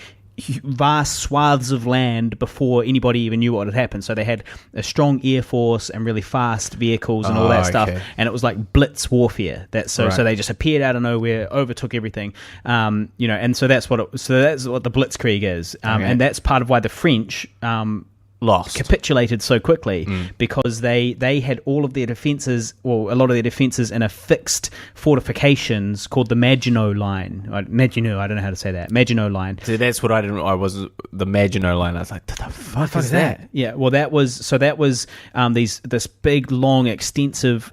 vast swaths of land before anybody even knew what had happened. So they had a strong air force and really fast vehicles and all that stuff, and it was like blitz warfare. So they just appeared out of nowhere, overtook everything, you know. And so that's what the blitzkrieg is, and that's part of why the French lost. capitulated so quickly because they had all of their defenses, or a lot of their defenses, in a fixed fortifications called the Maginot Line. Maginot, I don't know how to say that. Maginot Line. See, that's what I didn't. I was the Maginot Line. I was like, what the fuck is that? Yeah, well, that was this big, long, extensive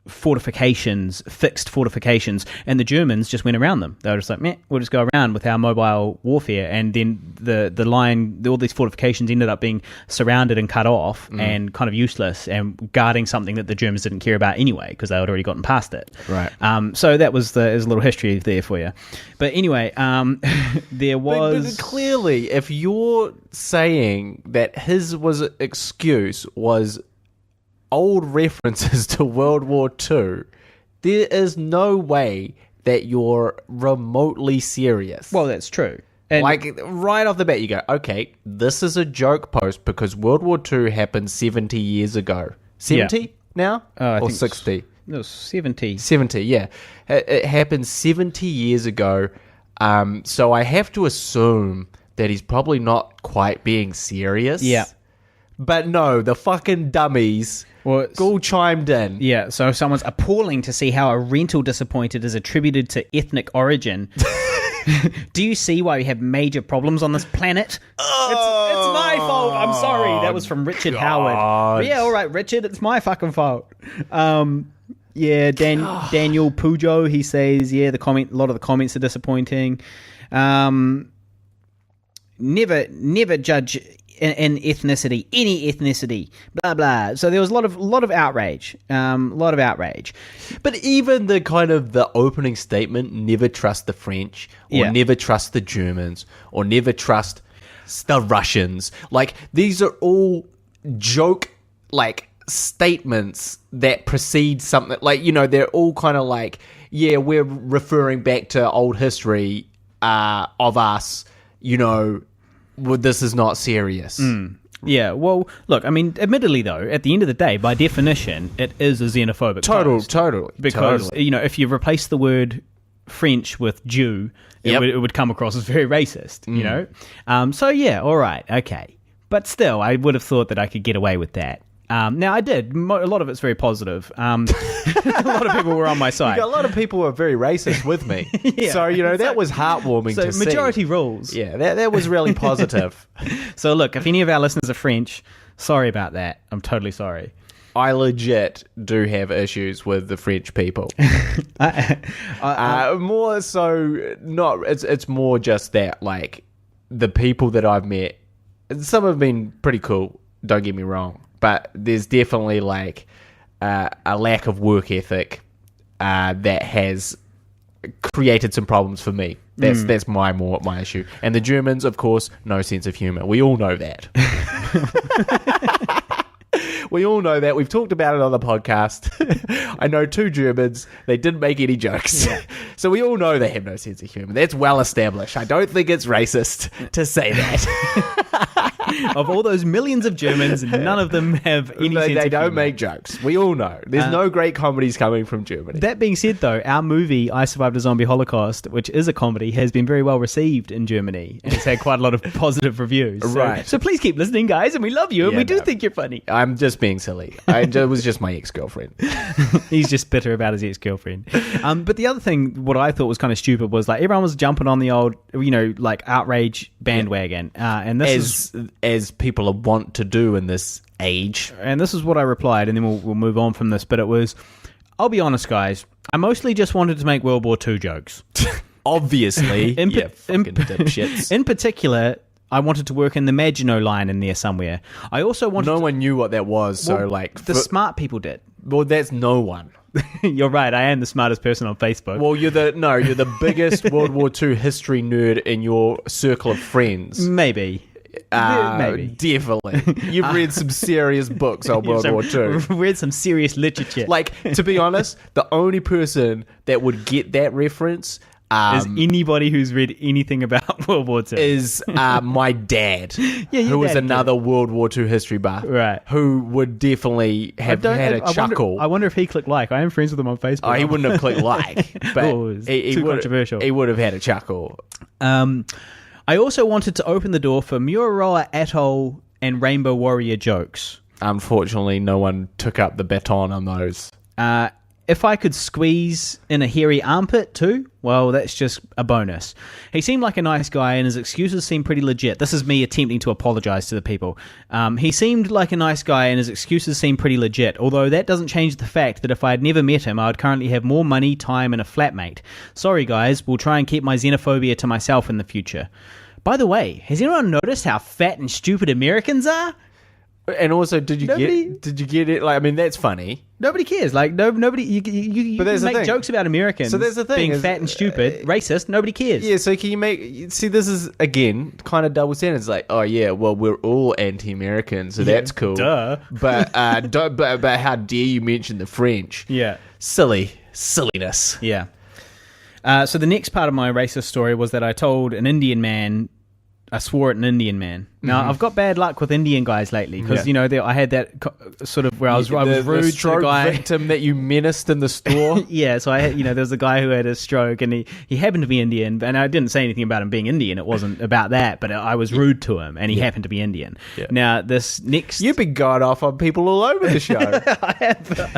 fortifications, fixed fortifications, and the Germans just went around them. They were just like, meh, we'll just go around with our mobile warfare, and then the line, all these fortifications ended up being surrounded and cut off and kind of useless, and guarding something that the Germans didn't care about anyway because they had already gotten past it. Right. So that was there's a little history there for you. But anyway, there was... But clearly, if you're saying that his excuse was old references to World War II, there is no way that you're remotely serious. Well, that's true. And like, right off the bat, you go, okay, this is a joke post because World War II happened 70 years ago. 70 now? I or think 60? It was 70. 70, yeah. It happened 70 years ago. So I have to assume that he's probably not quite being serious. Yeah. But no, the fucking dummies all chimed in. Yeah, so someone's appalling to see how a rental disappointed is attributed to ethnic origin. Do you see why we have major problems on this planet? It's my fault. I'm sorry. That was from Richard Howard. Yeah, all right, Richard, it's my fucking fault. Yeah, Daniel Pujo, he says, yeah, a lot of the comments are disappointing. Never judge in ethnicity, any ethnicity, blah blah. So there was a lot of outrage, But even the opening statement, never trust the French, or never trust the Germans, or never trust the Russians. Like, these are all joke statements that precede something. Like, they're all kind of like, yeah, we're referring back to old history of us. Well, this is not serious. Yeah, well, look, I mean, admittedly, though, at the end of the day, by definition, it is a xenophobic post. Totally. Because, if you replace the word French with Jew, it would come across as very racist, So, yeah, all right, okay. But still, I would have thought that I could get away with that. Now, I did. A lot of it's very positive. A lot of people were on my side. A lot of people were very racist with me. Yeah. So, that was heartwarming to see. So, majority rules. Yeah, that was really positive. So, look, if any of our listeners are French, sorry about that. I'm totally sorry. I legit do have issues with the French people. More so, not. It's more just that, like, the people that I've met, some have been pretty cool, don't get me wrong. But there's definitely a lack of work ethic that has created some problems for me. That's my issue. And the Germans, of course, no sense of humor. We all know that. We all know that. We've talked about it on the podcast. I know 2 Germans. They didn't make any jokes. Yeah. So we all know they have no sense of humor. That's well established. I don't think it's racist to say that. Of all those millions of Germans, none of them have any sense of humor. They don't make jokes. We all know. There's no great comedies coming from Germany. That being said, though, our movie, I Survived a Zombie Holocaust, which is a comedy, has been very well received in Germany. And it's had quite a lot of positive reviews. Right. So please keep listening, guys, and we love you, and we do think you're funny. I'm just being silly. It was just my ex-girlfriend. He's just bitter about his ex-girlfriend. But the other thing, what I thought was kind of stupid, was everyone was jumping on the old, outrage bandwagon. And this as people want to do in this age. And this is what I replied, and then we'll move on from this. But it was, I'll be honest, guys, I mostly just wanted to make World War II jokes. Obviously. Fucking dipshits. In particular, I wanted to work in the Maginot Line in there somewhere. I also wanted No one knew what that was, the smart people did. Well, that's no one. You're right, I am the smartest person on Facebook. Well, you're the biggest World War II history nerd in your circle of friends. Maybe. Maybe. Definitely. You've read some serious books on World War II. Read some serious literature. To be honest, the only person that would get that reference is anybody who's read anything about World War II. Is my dad, who was another World War II history buff, right? Who would definitely have had a chuckle. I wonder if he clicked like. I am friends with him on Facebook. Oh, he wouldn't have clicked like, but too controversial. He would have had a chuckle. I also wanted to open the door for Mururoa Atoll and Rainbow Warrior jokes. Unfortunately, no one took up the baton on those. If I could squeeze in a hairy armpit too, well, that's just a bonus. He seemed like a nice guy and his excuses seemed pretty legit. This is me attempting to apologize to the people. He seemed like a nice guy and his excuses seemed pretty legit, although that doesn't change the fact that if I had never met him, I would currently have more money, time, and a flatmate. Sorry, guys, we'll try and keep my xenophobia to myself in the future. By the way, has anyone noticed how fat and stupid Americans are? And also, did you get it? Like, I mean, that's funny. Nobody cares. Like, nobody. You But can make jokes about Americans. So there's the thing, being fat and stupid, racist. Nobody cares. Yeah. So can you see? This is again kind of double standards. Like, oh yeah, well we're all anti-American, so that's cool. Duh. But but how dare you mention the French? Yeah. Silliness. Yeah. So the next part of my racist story was that I told an Indian man. I swore at an Indian man. Now, I've got bad luck with Indian guys lately because, I had that sort of where I was rude the to the guy. Victim that you menaced in the store. Yeah, so I had, there was a guy who had a stroke and he happened to be Indian, and I didn't say anything about him being Indian. It wasn't about that, but I was rude to him and he happened to be Indian. Yeah. Now, this next... You've been going off on people all over the show. I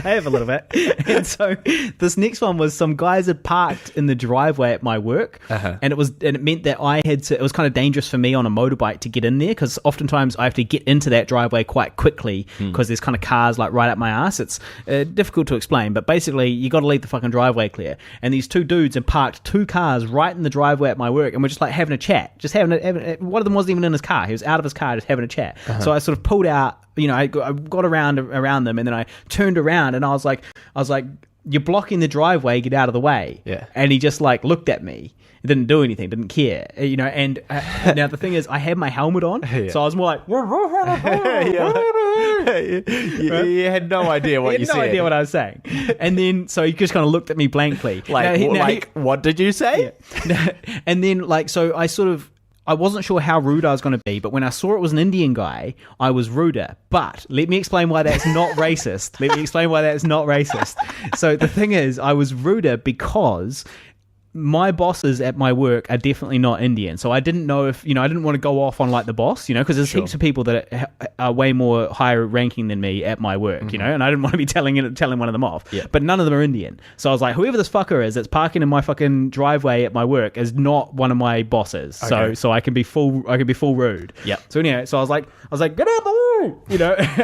have a little bit. And so this next one was some guys had parked in the driveway at my work, and it meant that I had to... It was kind of dangerous for me on a motorbike to get in there because oftentimes I have to get into that driveway quite quickly because there's kind of cars like right up my ass. It's difficult to explain, but basically you got to leave the fucking driveway clear. And these two dudes had parked two cars right in the driveway at my work, and we're just like having a chat, having one of them wasn't even in his car. He was out of his car just having a chat. So I sort of pulled out, I got around them, and then I turned around and I was like, you're blocking the driveway, get out of the way. Yeah. And he just like looked at me. It didn't do anything, didn't care, and now the thing is, I had my helmet on, so I was more like, you had no idea what you said. No idea what I was saying, and then so he just kind of looked at me blankly, what did you say? Yeah. And then so I wasn't sure how rude I was going to be, but when I saw it was an Indian guy, I was ruder. But let me explain why that's not racist. So the thing is, I was ruder because my bosses at my work are definitely not Indian. So I didn't know if, I didn't want to go off on like the boss, because there's heaps of people that are way more higher ranking than me at my work, and I didn't want to be telling one of them off. Yeah. But none of them are Indian. So I was like, whoever this fucker is that's parking in my fucking driveway at my work is not one of my bosses. Okay. So I can be full rude. Yeah. So anyway, so I was like, get out the way,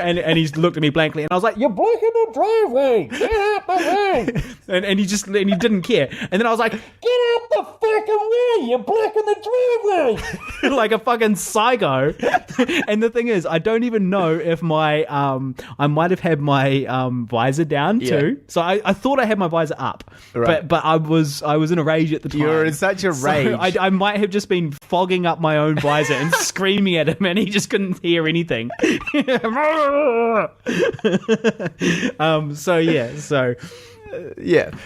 and he looked at me blankly, and I was like, you're blocking the driveway. Get out the way. and he didn't care. And then I was like, get out the fucking way! You're blocking the driveway! Like a fucking psycho. And the thing is, I don't even know if my I might have had my visor down too. So I thought I had my visor up, right. but I was in a rage at the time. You were in such a rage. So I might have just been fogging up my own visor and screaming at him, and he just couldn't hear anything.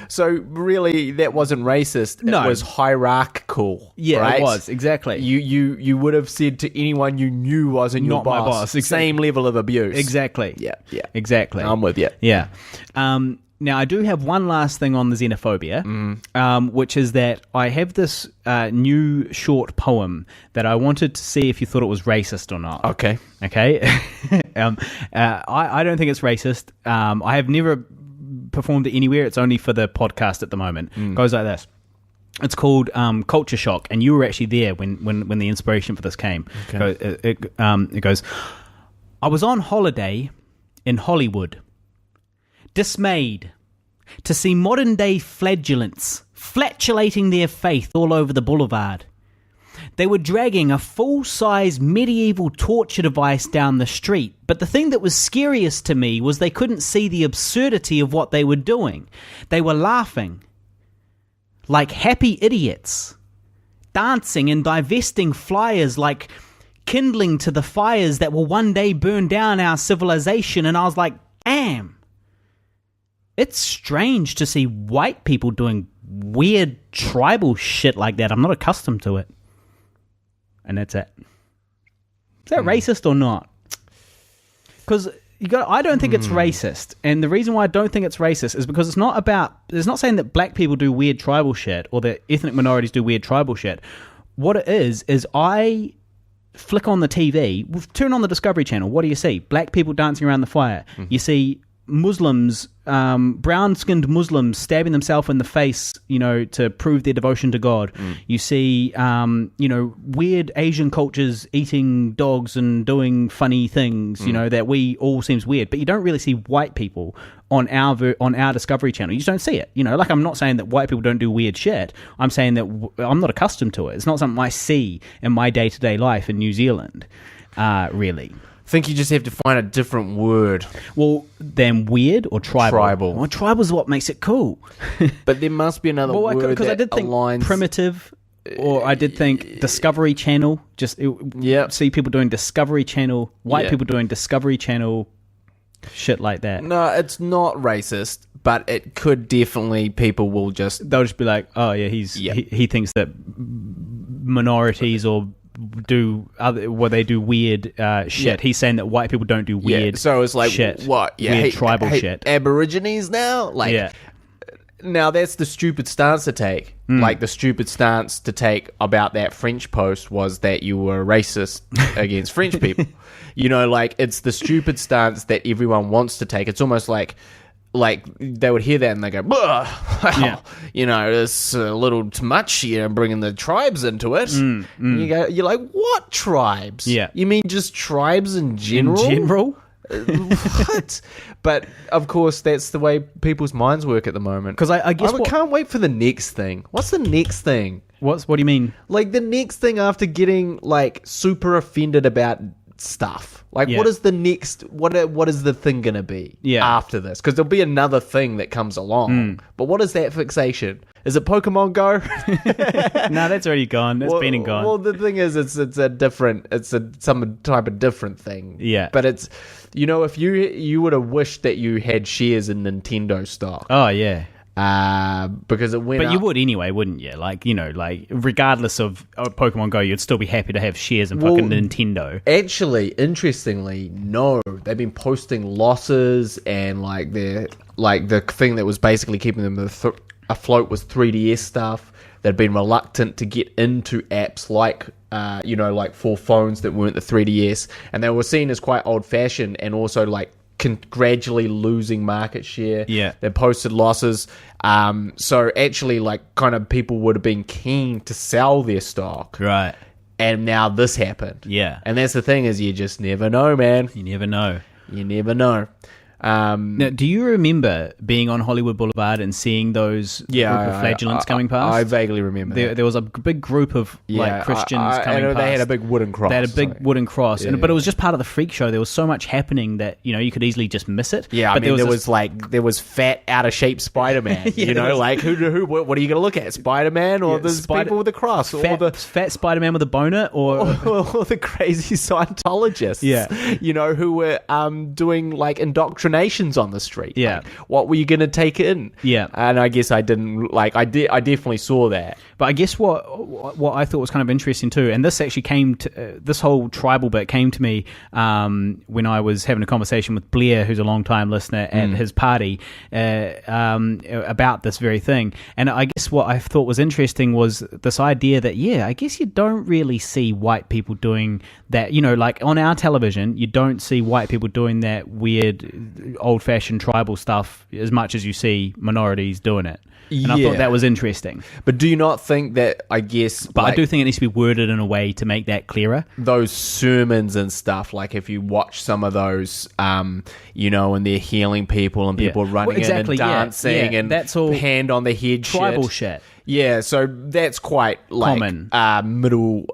So really, that wasn't racist. No. It was hierarchical. Yeah, right? It was, exactly. You would have said to anyone you knew wasn't your Not my boss. Exactly. Same level of abuse. Exactly. Yeah. Exactly. I'm with you. Yeah. Now, I do have one last thing on the xenophobia, which is that I have this new short poem that I wanted to see if you thought it was racist or not. Okay. I don't think it's racist. I have never performed it anywhere. It's only for the podcast at the moment. It goes like this. It's called Culture Shock, and you were actually there when the inspiration for this came. Okay. It goes, I was on holiday in Hollywood, dismayed to see modern-day flagellants flatulating their faith all over the boulevard. They were dragging a full-size medieval torture device down the street, but the thing that was scariest to me was they couldn't see the absurdity of what they were doing. They were laughing like happy idiots, dancing and divesting flyers like kindling to the fires that will one day burn down our civilization, and I was like, damn. It's strange to see white people doing weird tribal shit like that. I'm not accustomed to it. And that's it. Is that racist or not? Because I don't think it's racist. And the reason why I don't think it's racist is because it's not saying that black people do weird tribal shit or that ethnic minorities do weird tribal shit. What it is I flick on the TV, turn on the Discovery Channel. What do you see? Black people dancing around the fire. You see Muslims, brown-skinned Muslims stabbing themselves in the face, to prove their devotion to God. You see, weird Asian cultures eating dogs and doing funny things, that we all seems weird. But you don't really see white people on our Discovery Channel. You just don't see it. Like, I'm not saying that white people don't do weird shit. I'm saying that I'm not accustomed to it. It's not something I see in my day-to-day life in New Zealand, really. I think you just have to find a different word. Well, then weird or tribal? Tribal. Well, tribal is what makes it cool. But there must be another word because that I did think aligns... primitive, or I did think Discovery Channel. See people doing Discovery Channel, white people doing Discovery Channel, shit like that. No, it's not racist, but it could definitely... People will just... They'll just be like, oh yeah, he thinks that minorities or... they do weird shit. Yeah. He's saying that white people don't do weird so it's like shit. What? Yeah, weird tribal shit. Aborigines now? Now that's the stupid stance to take. Like, the stupid stance to take about that French post was that you were racist against French people. It's the stupid stance that everyone wants to take. It's almost like they would hear that and they go, it's a little too much, bringing the tribes into it. And you're like, what tribes? Yeah. You mean just tribes in general? In general? What? But of course, that's the way people's minds work at the moment. Because I guess I can't wait for the next thing. What's the next thing? What do you mean? Like, the next thing after getting super offended about stuff. What is the next? What is the thing gonna be after this? Because there'll be another thing that comes along. But what is that fixation? Is it Pokemon Go? No, that's already gone. That's been and gone. Well, the thing is, it's some type of different thing. Yeah. But it's, if you would have wished that you had shares in Nintendo stock. Oh yeah. Because it went But up. you would anyway, wouldn't you? Regardless of Pokemon Go, you'd still be happy to have shares in fucking Nintendo. Actually, interestingly, no. They've been posting losses, and the thing that was basically keeping them afloat was 3DS stuff. They'd been reluctant to get into apps like for phones that weren't the 3DS, and they were seen as quite old-fashioned and also gradually losing market share. Yeah. They posted losses. So actually, kind of people would have been keen to sell their stock. Right. And now this happened. Yeah. And that's the thing, is you just never know, man. You never know. You never know. Now, do you remember being on Hollywood Boulevard and seeing those group of flagellants coming past? I vaguely remember that. There was a big group of Christians coming past. They had a big wooden cross. They had a big wooden cross, but it was just part of the freak show. There was so much happening that you could easily just miss it. Yeah, but there was fat, out of shape Spider-Man. What are you going to look at, Spider-Man or the people with the cross, or the fat Spider-Man with a boner, or the crazy Scientologists? Yeah, who were doing indoctrinations on the street. Yeah, what were you going to take in? Yeah, and I guess I didn't I definitely saw that. But I guess what I thought was kind of interesting too, and this actually came to this whole tribal bit came to me when I was having a conversation with Blair, who's a long-time listener, at his party about this very thing. And I guess what I thought was interesting was this idea that I guess you don't really see white people doing that. On our television, you don't see white people doing that weird old-fashioned tribal stuff as much as you see minorities doing it. And I thought that was interesting. But do you not think that, I guess... But I do think it needs to be worded in a way to make that clearer. Those sermons and stuff, if you watch some of those, and they're healing people and people running in and dancing and that's all hand on the head tribal shit. Yeah, so that's quite common. Middle,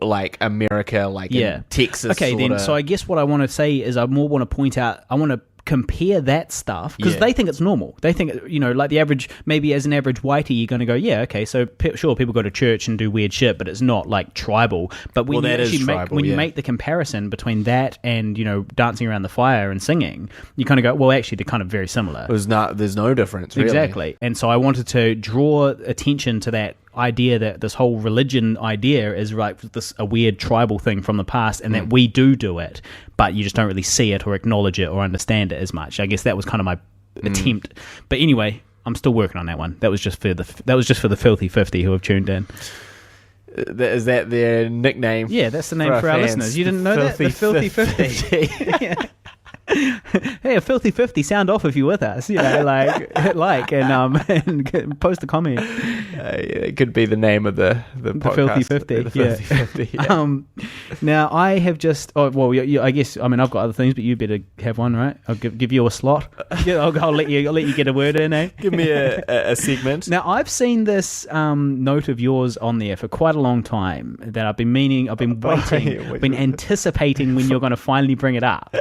America, in Texas. Okay, then, so I guess what I want to say is I more want to point out, I want to compare that stuff, because they think it's normal. They think, the average, maybe as an average whitey, you're going to go, so sure, people go to church and do weird shit, but it's not tribal. But when you make the comparison between that and dancing around the fire and singing, you kind of go, well, actually they're kind of very similar. There's no difference, really. Exactly. And so I wanted to draw attention to that idea, that this whole religion idea is a weird tribal thing from the past, and that we do it, but you just don't really see it or acknowledge it or understand it as much. I guess that was kind of my attempt. But anyway, I'm still working on that one. That was just for the filthy 50 who have tuned in. Is that their nickname? Yeah, that's the name for our fans? listeners. You didn't know that? The Filthy 50. Hey, a Filthy 50, sound off if you're with us. You know, hit like and post a comment. It could be the name of the podcast. Filthy 50. The Filthy 50, yeah. Now, I have just... Oh, well, I guess... I mean, I've got other things, but you better have one, right? I'll give you a slot. Yeah, I'll let you get a word in, eh? Give me a segment. Now, I've seen this note of yours on there for quite a long time that I've been waiting, I've been anticipating when you're going to finally bring it up.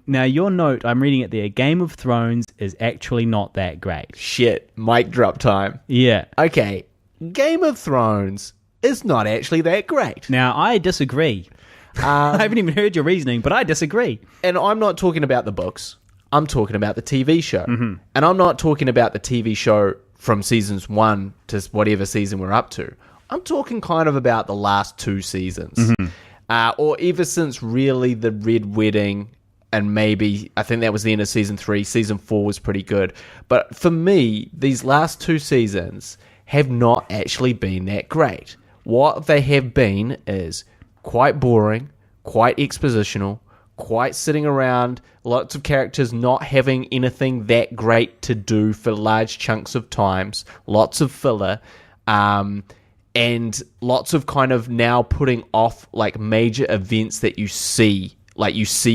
Now, your note, I'm reading it there, Game of Thrones is actually not that great. Shit, mic drop time. Yeah. Okay, Game of Thrones is not actually that great. Now, I disagree. I haven't even heard your reasoning, but I disagree. And I'm not talking about the books. I'm talking about the TV show. Mm-hmm. And I'm not talking about the TV show from seasons 1 to whatever season we're up to. I'm talking kind of about the last 2 seasons. Mm-hmm. Or ever since really the Red Wedding, and maybe, I think that was the end of season 3. Season 4 was pretty good. But for me, these last 2 seasons have not actually been that great. What they have been is quite boring, quite expositional, quite sitting around, lots of characters not having anything that great to do for large chunks of times, lots of filler, and lots of kind of now putting off like major events that you see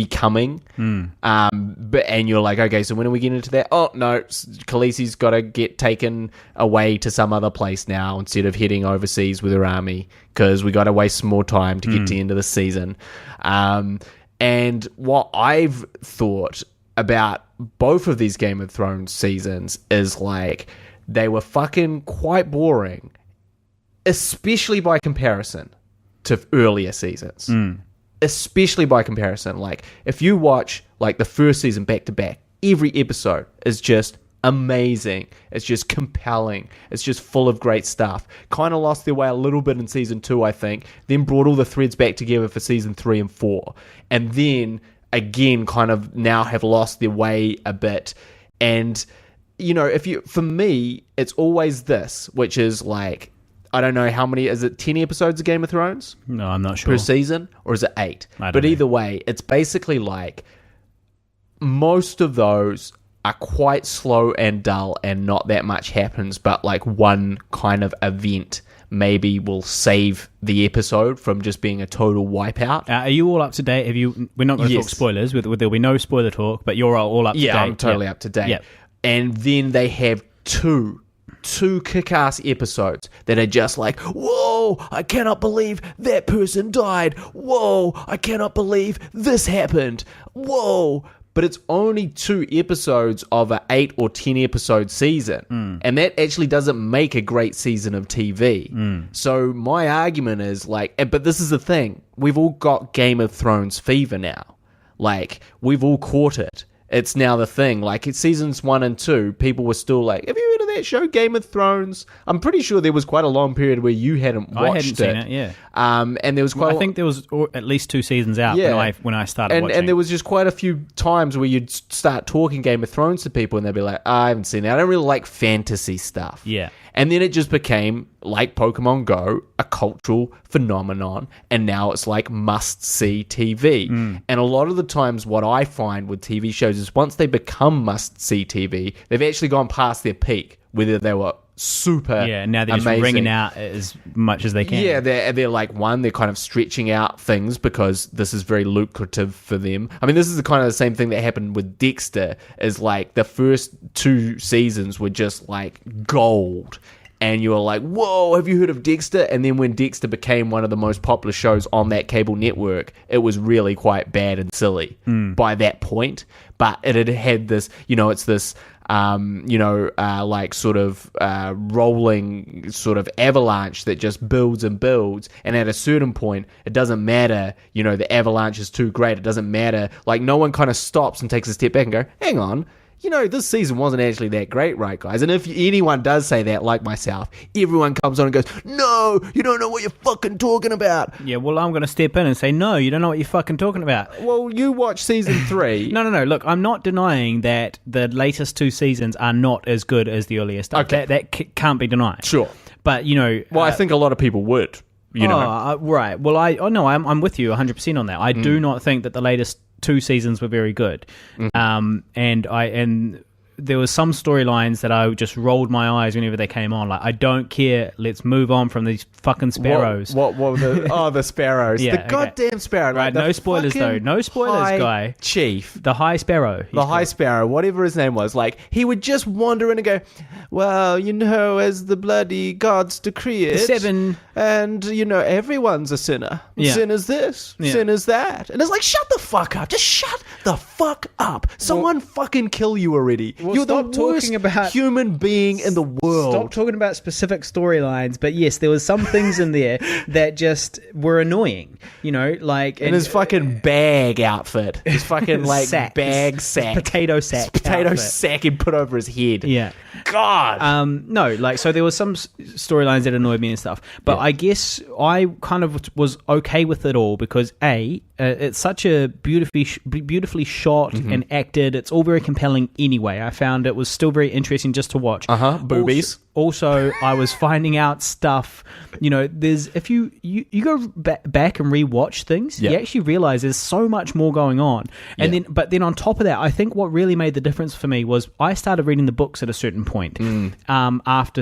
coming, and you're like, okay, so when are we getting into that? Oh no, Khaleesi's got to get taken away to some other place now instead of heading overseas with her army because we got to waste some more time to get to the end of the season. And what I've thought about both of these Game of Thrones seasons is like they were fucking quite boring, especially by comparison to earlier seasons. Especially by comparison. Like, if you watch, like, the first season back-to-back, every episode is just amazing. It's just compelling. It's just full of great stuff. Kind of lost their way a little bit in season 2, I think. Then brought all the threads back together for season 3 and 4. And then, again, kind of now have lost their way a bit. And, you know, for me, it's always this, which is, like... I don't know how many, is it 10 episodes of Game of Thrones? No, I'm not sure. Per season? Or is it 8? But either way, it's basically like most of those are quite slow and dull and not that much happens, but like one kind of event maybe will save the episode from just being a total wipeout. Are you all up to date? We're not going to talk spoilers. There'll be no spoiler talk, but you're all up to date. Yeah, I'm totally up to date. Yep. And then they have two kick-ass episodes that are just like, whoa, I cannot believe that person died. Whoa, I cannot believe this happened. Whoa. But it's only 2 episodes of an 8 or 10 episode season. And that actually doesn't make a great season of TV. So my argument is like, but this is the thing. We've all got Game of Thrones fever now. Like, we've all caught it. It's now the thing. Like, it's seasons 1 and 2, people were still like, have you heard of that show, Game of Thrones? I'm pretty sure there was quite a long period where you hadn't watched it. I hadn't seen it, yeah. And there was quite I think there was at least 2 seasons out when I started watching. And there was just quite a few times where you'd start talking Game of Thrones to people and they'd be like, I haven't seen it. I don't really like fantasy stuff. Yeah. And then it just became, like Pokemon Go, a cultural phenomenon, and now it's like must-see TV. And a lot of the times what I find with TV shows is once they become must-see TV, they've actually gone past their peak, whether they were super now they're just amazing. wringing out as much as they can. Yeah, they're like, they're kind of stretching out things because this is very lucrative for them. I mean, this is the kind of the same thing that happened with Dexter, is like the first 2 seasons were just like gold. And you were like, whoa, have you heard of Dexter? And then when Dexter became one of the most popular shows on that cable network, it was really quite bad and silly by that point. But it had this, it's this, like sort of rolling sort of avalanche that just builds and builds. And at a certain point, it doesn't matter, the avalanche is too great. It doesn't matter. Like, no one kind of stops and takes a step back and go, hang on. This season wasn't actually that great, right, guys? And if anyone does say that, like myself, everyone comes on and goes, no, you don't know what you're fucking talking about. Yeah, well, I'm going to step in and say, no, you don't know what you're fucking talking about. Well, you watch season 3. No. Look, I'm not denying that the latest 2 seasons are not as good as the earlier stuff. Okay. That can't be denied. Sure. But Well, I think a lot of people would. Right. Well, I'm with you 100% on that. I do not think that the latest 2 seasons were very good. And there was some storylines that I just rolled my eyes whenever they came on. Like, I don't care. Let's move on from these fucking sparrows. What were the the sparrows? Yeah, the goddamn sparrow. Right, no spoilers though. No spoilers, guy. Chief. The High Sparrow. The High Sparrow, whatever his name was. Like, he would just wander in and go, well, as the bloody gods decree it. 7. And, everyone's a sinner. Yeah. Sin is this. Yeah. Sin is that. And it's like, shut the fuck up. Just shut the fuck up. Someone fucking kill you already. You're the stop talking worst about- human being in the world. Stop talking about specific storylines, but yes, there was some things in there that just were annoying. And his fucking bag outfit. His fucking, sack. bag sack. Potato sack. Potato outfit. sack he put over his head. Yeah. God. No, so there was some storylines that annoyed me and stuff, but I guess I kind of was okay with it all because it's such a beautifully shot and acted. It's all very compelling anyway. I found it was still very interesting just to watch. Boobies. Also, I was finding out stuff. There's if you go back and rewatch things, you actually realize there's so much more going on. And then on top of that, I think what really made the difference for me was I started reading the books at a certain point. After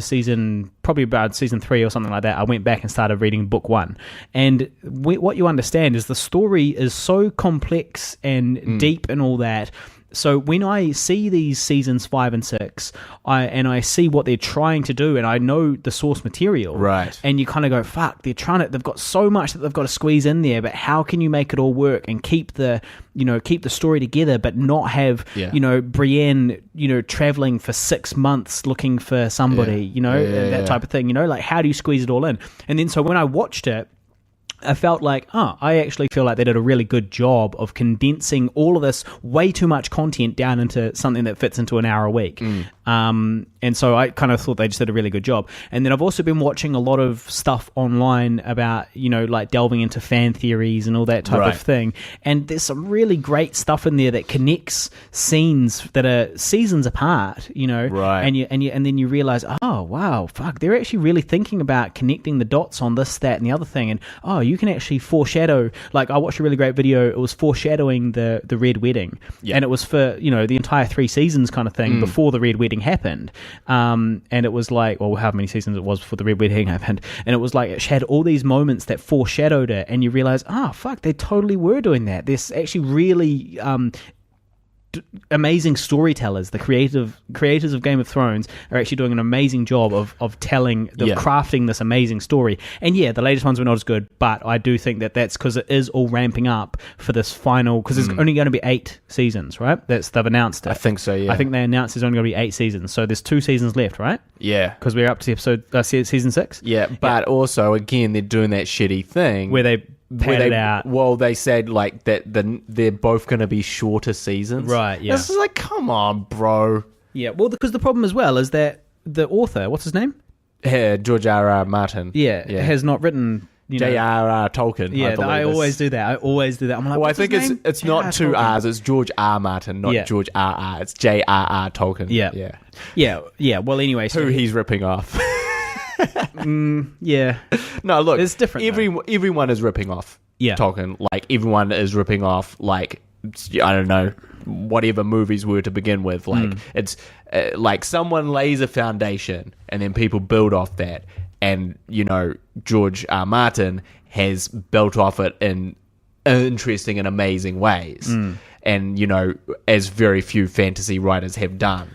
probably about season 3 or something like that, I went back and started reading book 1. And what you understand is the story is so complex and deep and all that. So when I see these seasons 5 and 6, I see what they're trying to do, and I know the source material, right? And you kind of go, "Fuck!" They've got so much that they've got to squeeze in there, but how can you make it all work and keep the story together, but not have Brienne, traveling for 6 months looking for somebody, that type of thing, like how do you squeeze it all in? And then so when I watched it, I felt like, I actually feel like they did a really good job of condensing all of this way too much content down into something that fits into an hour a week. And so I kind of thought they just did a really good job. And then I've also been watching a lot of stuff online about, like delving into fan theories and all that type of thing. And there's some really great stuff in there that connects scenes that are seasons apart, Right. And then you realize, oh, wow, fuck, they're actually really thinking about connecting the dots on this, that, and the other thing. And, you can actually foreshadow. Like, I watched a really great video. It was foreshadowing the Red Wedding. And it was for, the entire 3 seasons kind of thing before the Red Wedding happened. And it was like, well, how many seasons it was before the Red Wedding happened. And it was like, it had all these moments that foreshadowed it. And you realize, fuck, they totally were doing that. There's actually really amazing storytellers. The creators of Game of Thrones are actually doing an amazing job of crafting this amazing story. And the latest ones were not as good, but I do think that's because it is all ramping up for this final, because there's only going to be 8 seasons, right? They've announced it. I think so, yeah. I think they announced there's only going to be 8 seasons, so there's 2 seasons left, right? Yeah. Because we're up to season 6. Yeah, but also, again, they're doing that shitty thing where they padded out. Well, they said like that they're both going to be shorter seasons, right? Yeah, it's like, come on, bro. Yeah, well, because the problem as well is that the author, what's his name? George R.R. Martin. Yeah, has not written. J.R.R. Tolkien. Yeah, I always do that. I'm like, well, I think it's not 2 Tolkien? R's. It's George R. Martin, not George R.R. It's J.R.R. Tolkien. Yeah. Well, anyway, who he's ripping off. Yeah. No, look, it's different. Everyone is ripping off Tolkien. Like, everyone is ripping off, like, I don't know, whatever movies were to begin with. Like, it's like someone lays a foundation and then people build off that. And, George R. Martin has built off it in interesting and amazing ways. And, as very few fantasy writers have done.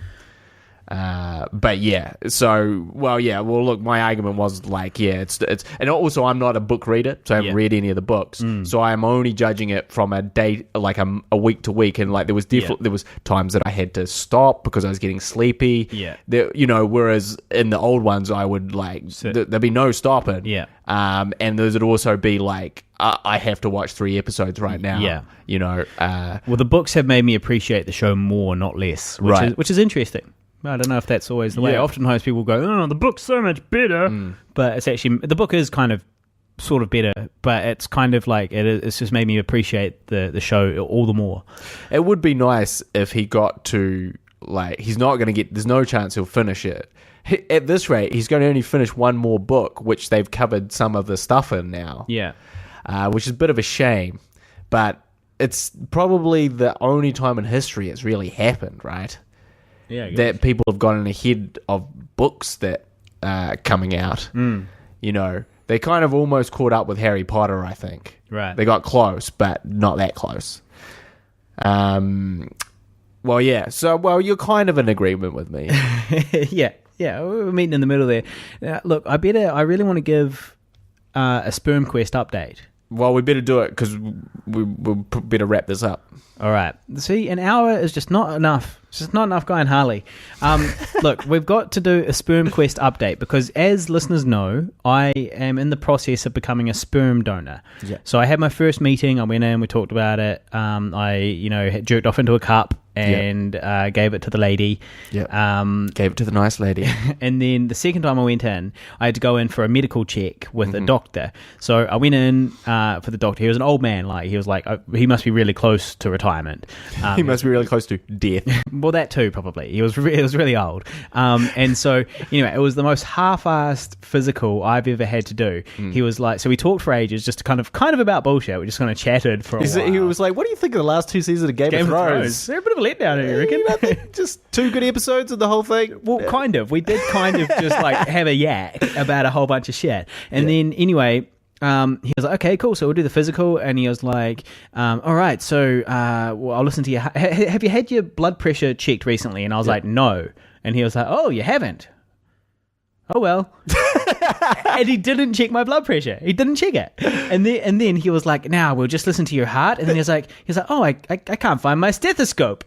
But yeah, so, well, look, my argument was like, it's, and also I'm not a book reader, so I haven't read any of the books, so I'm only judging it from a day, like a week to week, and like there was times that I had to stop because I was getting sleepy, whereas in the old ones I would like, there'd be no stopping, and those would also be like, I have to watch 3 episodes right now, well, the books have made me appreciate the show more, not less, which is interesting. I don't know if that's always the way. Oftentimes people go, "Oh, the book's so much better," but it's actually, the book is kind of sort of better, but it's kind of like it's just made me appreciate the show all the more. It would be nice if he got to like he's not going to get. There's no chance he'll finish it. At this rate, he's going to only finish one more book, which they've covered some of the stuff in now. Yeah. Which is a bit of a shame, but it's probably the only time in history it's really happened, right? Yeah. I guess. That people have gotten ahead of books that are coming out. You know, they kind of almost caught up with Harry Potter, I think. Right. They got close, but not that close. Well, yeah. So, well, you're kind of in agreement with me. Yeah. Yeah. We're meeting in the middle there. Look, I really want to give a Sperm Quest update. Well, we better do it because we'll better wrap this up. All right. See, an hour is just not enough. It's just not enough, Guy and Harley. Look, we've got to do a Sperm Quest update because, as listeners know, I am in the process of becoming a sperm donor. Yeah. So I had my first meeting. I went in. We talked about it. I, had jerked off into a cup and gave it to the lady. Yeah. Gave it to the nice lady. And then the second time I went in, I had to go in for a medical check with a doctor. So I went in for the doctor. He was an old man. He must be really close to retirement. He must be really close to death. Well, that too, probably. He was really old. And so, anyway, it was the most half-assed physical I've ever had to do. He was like, so we talked for ages, just kind of about bullshit. We just kind of chatted for a while. He was like, what do you think of the last 2 seasons of Game of Thrones? They're a bit of a letdown, you reckon? I think just 2 good episodes of the whole thing. Well, kind of. We did kind of just have a yak about a whole bunch of shit. And then, anyway... he was like, okay, cool. So we'll do the physical. And he was like, all right. So, I'll listen to you. Have you had your blood pressure checked recently? And I was like, no. And he was like, oh, you haven't? Oh, well. And he didn't check my blood pressure. He didn't check it. And then he was like, now we'll just listen to your heart. And then he was like, oh, I can't find my stethoscope.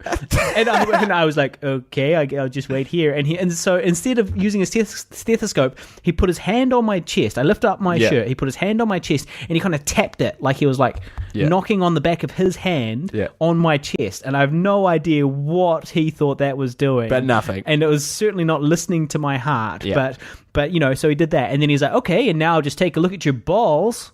And I was like, okay, I'll just wait here. And so instead of using a stethoscope, he put his hand on my chest. I lifted up my shirt. He put his hand on my chest and he kind of tapped it like he was like knocking on the back of his hand on my chest. And I have no idea what he thought that was doing. But nothing. And it was certainly not listening to my heart. Yeah. But so he did that. And then he's like, okay, and now just take a look at your balls.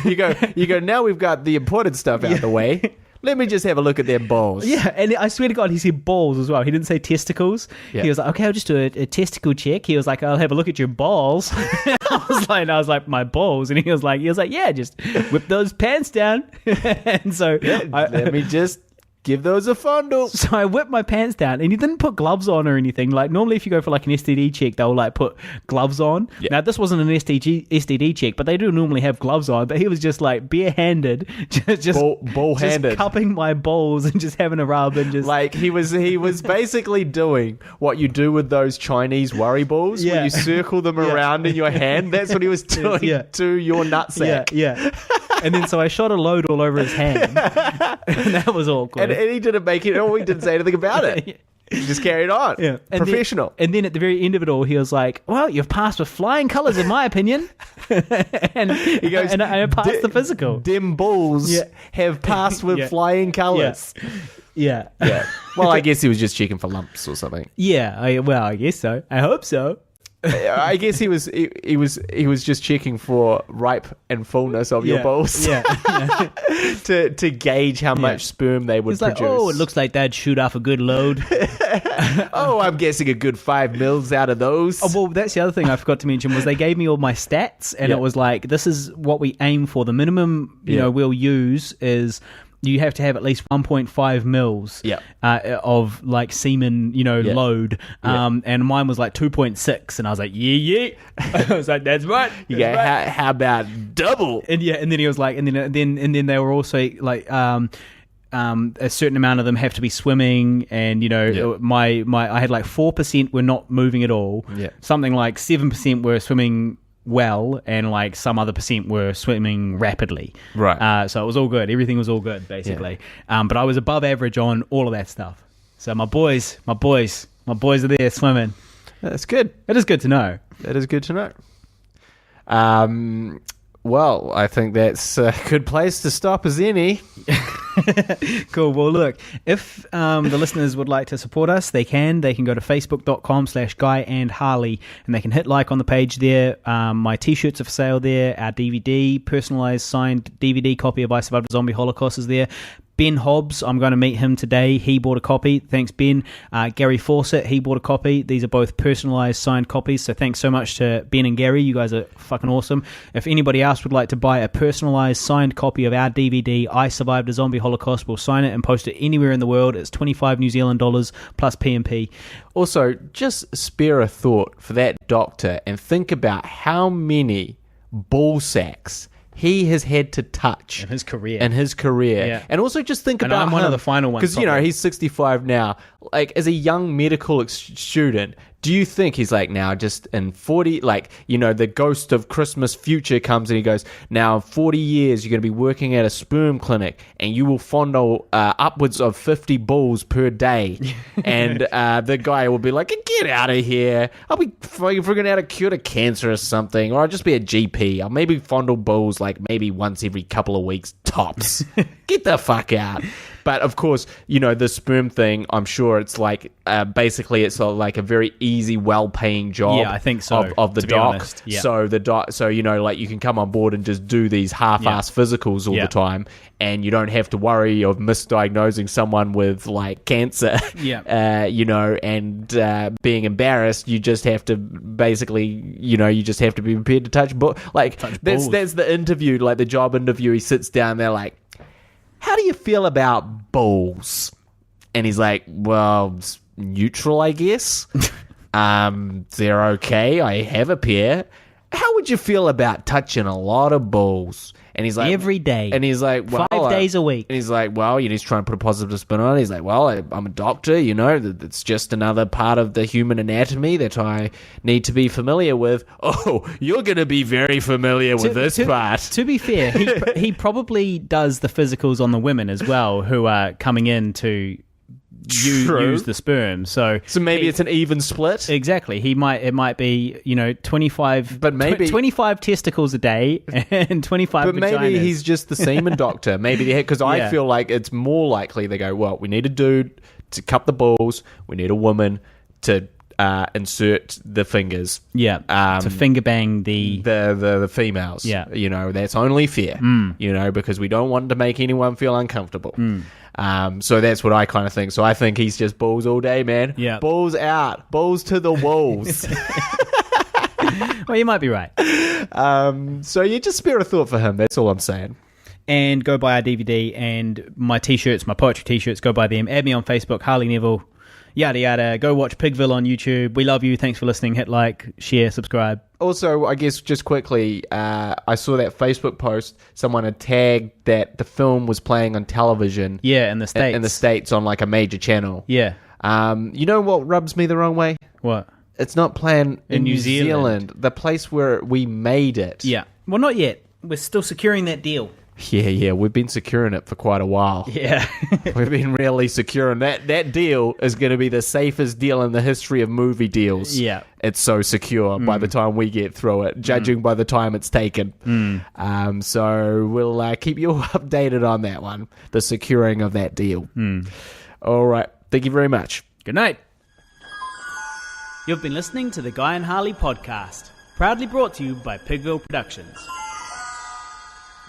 You go, now we've got the important stuff out the way. Let me just have a look at their balls. Yeah, and I swear to God, he said balls as well. He didn't say testicles. Yeah. He was like, okay, I'll just do a testicle check. He was like, I'll have a look at your balls. I was like, my balls? And he was like, yeah, just whip those pants down. And so let me just give those a fondle. So I whipped my pants down, and he didn't put gloves on or anything. Like, normally if you go for like an STD check, they'll like put gloves on. Yeah. Now, this wasn't an STD check, but they do normally have gloves on. But he was just like barehanded, just ball-handed, just cupping my balls and just having a rub and just like he was basically doing what you do with those Chinese worry balls, where you circle them around in your hand. That's what he was doing to your nutsack. Yeah. And then so I shot a load all over his hand, and that was awkward. And he didn't make it. He didn't say anything about it. He just carried on. Yeah, professional. And then at the very end of it all, he was like, "Well, you've passed with flying colours, in my opinion." And he goes, "And I passed the physical. Dim balls have passed with flying colours." Yeah. Well, I guess he was just checking for lumps or something. Yeah. I guess so. I hope so. I guess he was just checking for ripe and fullness of your balls. Yeah. to gauge how much sperm they would He's produce. Like, oh, it looks like that'd shoot off a good load. I'm guessing a good 5 mils out of those. Oh, well, that's the other thing I forgot to mention was they gave me all my stats, and it was like, this is what we aim for. The minimum, we'll use is you have to have at least 1.5 mils of like semen, load. And mine was like 2.6, and I was like, yeah. I was like, that's right. How about double? And then he was like, and then they were also like, a certain amount of them have to be swimming, and my I had like 4% were not moving at all. Yeah. Something like 7% were swimming well, and like some other percent were swimming rapidly. Right. So it was all good. Everything was all good, basically. But I was above average on all of that stuff. So my boys are there swimming. That's good. It is good to know. That is good to know. Well, I think that's a good place to stop as any. Cool. Well, look, if the listeners would like to support us, they can go to facebook.com/GuyAndHarley, and they can hit like on the page there. My t-shirts are for sale there. Our DVD, personalized signed DVD copy of I Survived a Zombie Holocaust is there. Ben Hobbs, I'm going to meet him today. He bought a copy. Thanks, Ben. Gary Fawcett, he bought a copy. These are both personalized signed copies. So thanks so much to Ben and Gary. You guys are fucking awesome. If anybody else would like to buy a personalized signed copy of our DVD, I Survived a Zombie Holocaust, we'll sign it and post it anywhere in the world. It's 25 New Zealand dollars plus P&P. Also, just spare a thought for that doctor and think about how many ball sacks he has had to touch In his career. Yeah. And also just think And about I'm one of the final ones, because, probably. he's 65 now. Like, as a young medical student, do you think he's like, now just in 40, like, the ghost of Christmas future comes and he goes, now in 40 years, you're going to be working at a sperm clinic and you will fondle upwards of 50 bulls per day. And the guy will be like, get out of here. I'll be figuring out a cure to cancer or something. Or I'll just be a GP. I'll maybe fondle bulls like maybe once every couple of weeks tops. Get the fuck out. But of course, the sperm thing, I'm sure it's like, basically it's like a very easy, well-paying job. Yeah, I think so, Of the to be doc. honest. Yeah. So like you can come on board and just do these half-ass physicals all the time, and you don't have to worry of misdiagnosing someone with like cancer. Yeah. And being embarrassed. You just have to basically, you just have to be prepared to touch. But like that's the interview, like the job interview. He sits down there like, how do you feel about balls? And he's like, well, it's neutral, I guess. They're okay. I have a pair. How would you feel about touching a lot of balls? And he's like, every day. And he's like, well, 5 days a week. And he's like, well, he's trying to put a positive spin on it. He's like, well, I'm a doctor, it's just another part of the human anatomy that I need to be familiar with. Oh, you're going to be very familiar with this part. To be fair, he probably does the physicals on the women as well who are coming in to use the sperm. So maybe it's an even split. Exactly. It might be 25, but maybe 25 testicles a day and 25 But vaginas. maybe he's just the semen doctor. Maybe because I feel like it's more likely they go, well, we need a dude to cup the balls. We need a woman to insert the fingers. Yeah. To finger bang the females. Yeah. That's only fair. Because we don't want to make anyone feel uncomfortable. So that's what I kind of think. So I think he's just balls all day, man. Yeah. Balls out. Balls to the walls. Well, you might be right. So you just spare a thought for him. That's all I'm saying. And go buy our DVD and my T-shirts, my poetry T-shirts. Go buy them. Add me on Facebook, Harley Neville. Yada, yada. Go watch Pigville on YouTube. We love you. Thanks for listening. Hit like, share, subscribe. Also, I guess just quickly, I saw that Facebook post. Someone had tagged that the film was playing on television. Yeah, in the States. In the States on like a major channel. Yeah. You know what rubs me the wrong way? What? It's not playing in New Zealand. The place where we made it. Yeah. Well, not yet. We're still securing that deal. Yeah, we've been securing it for quite a while. Yeah. We've been really securing that. That deal is going to be the safest deal in the history of movie deals. Yeah. It's so secure by the time we get through it, judging by the time it's taken. So we'll keep you updated on that one, the securing of that deal. All right. Thank you very much. Good night. You've been listening to the Guy and Harley podcast, proudly brought to you by Pigville Productions.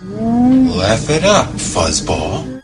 Laugh it up, fuzzball.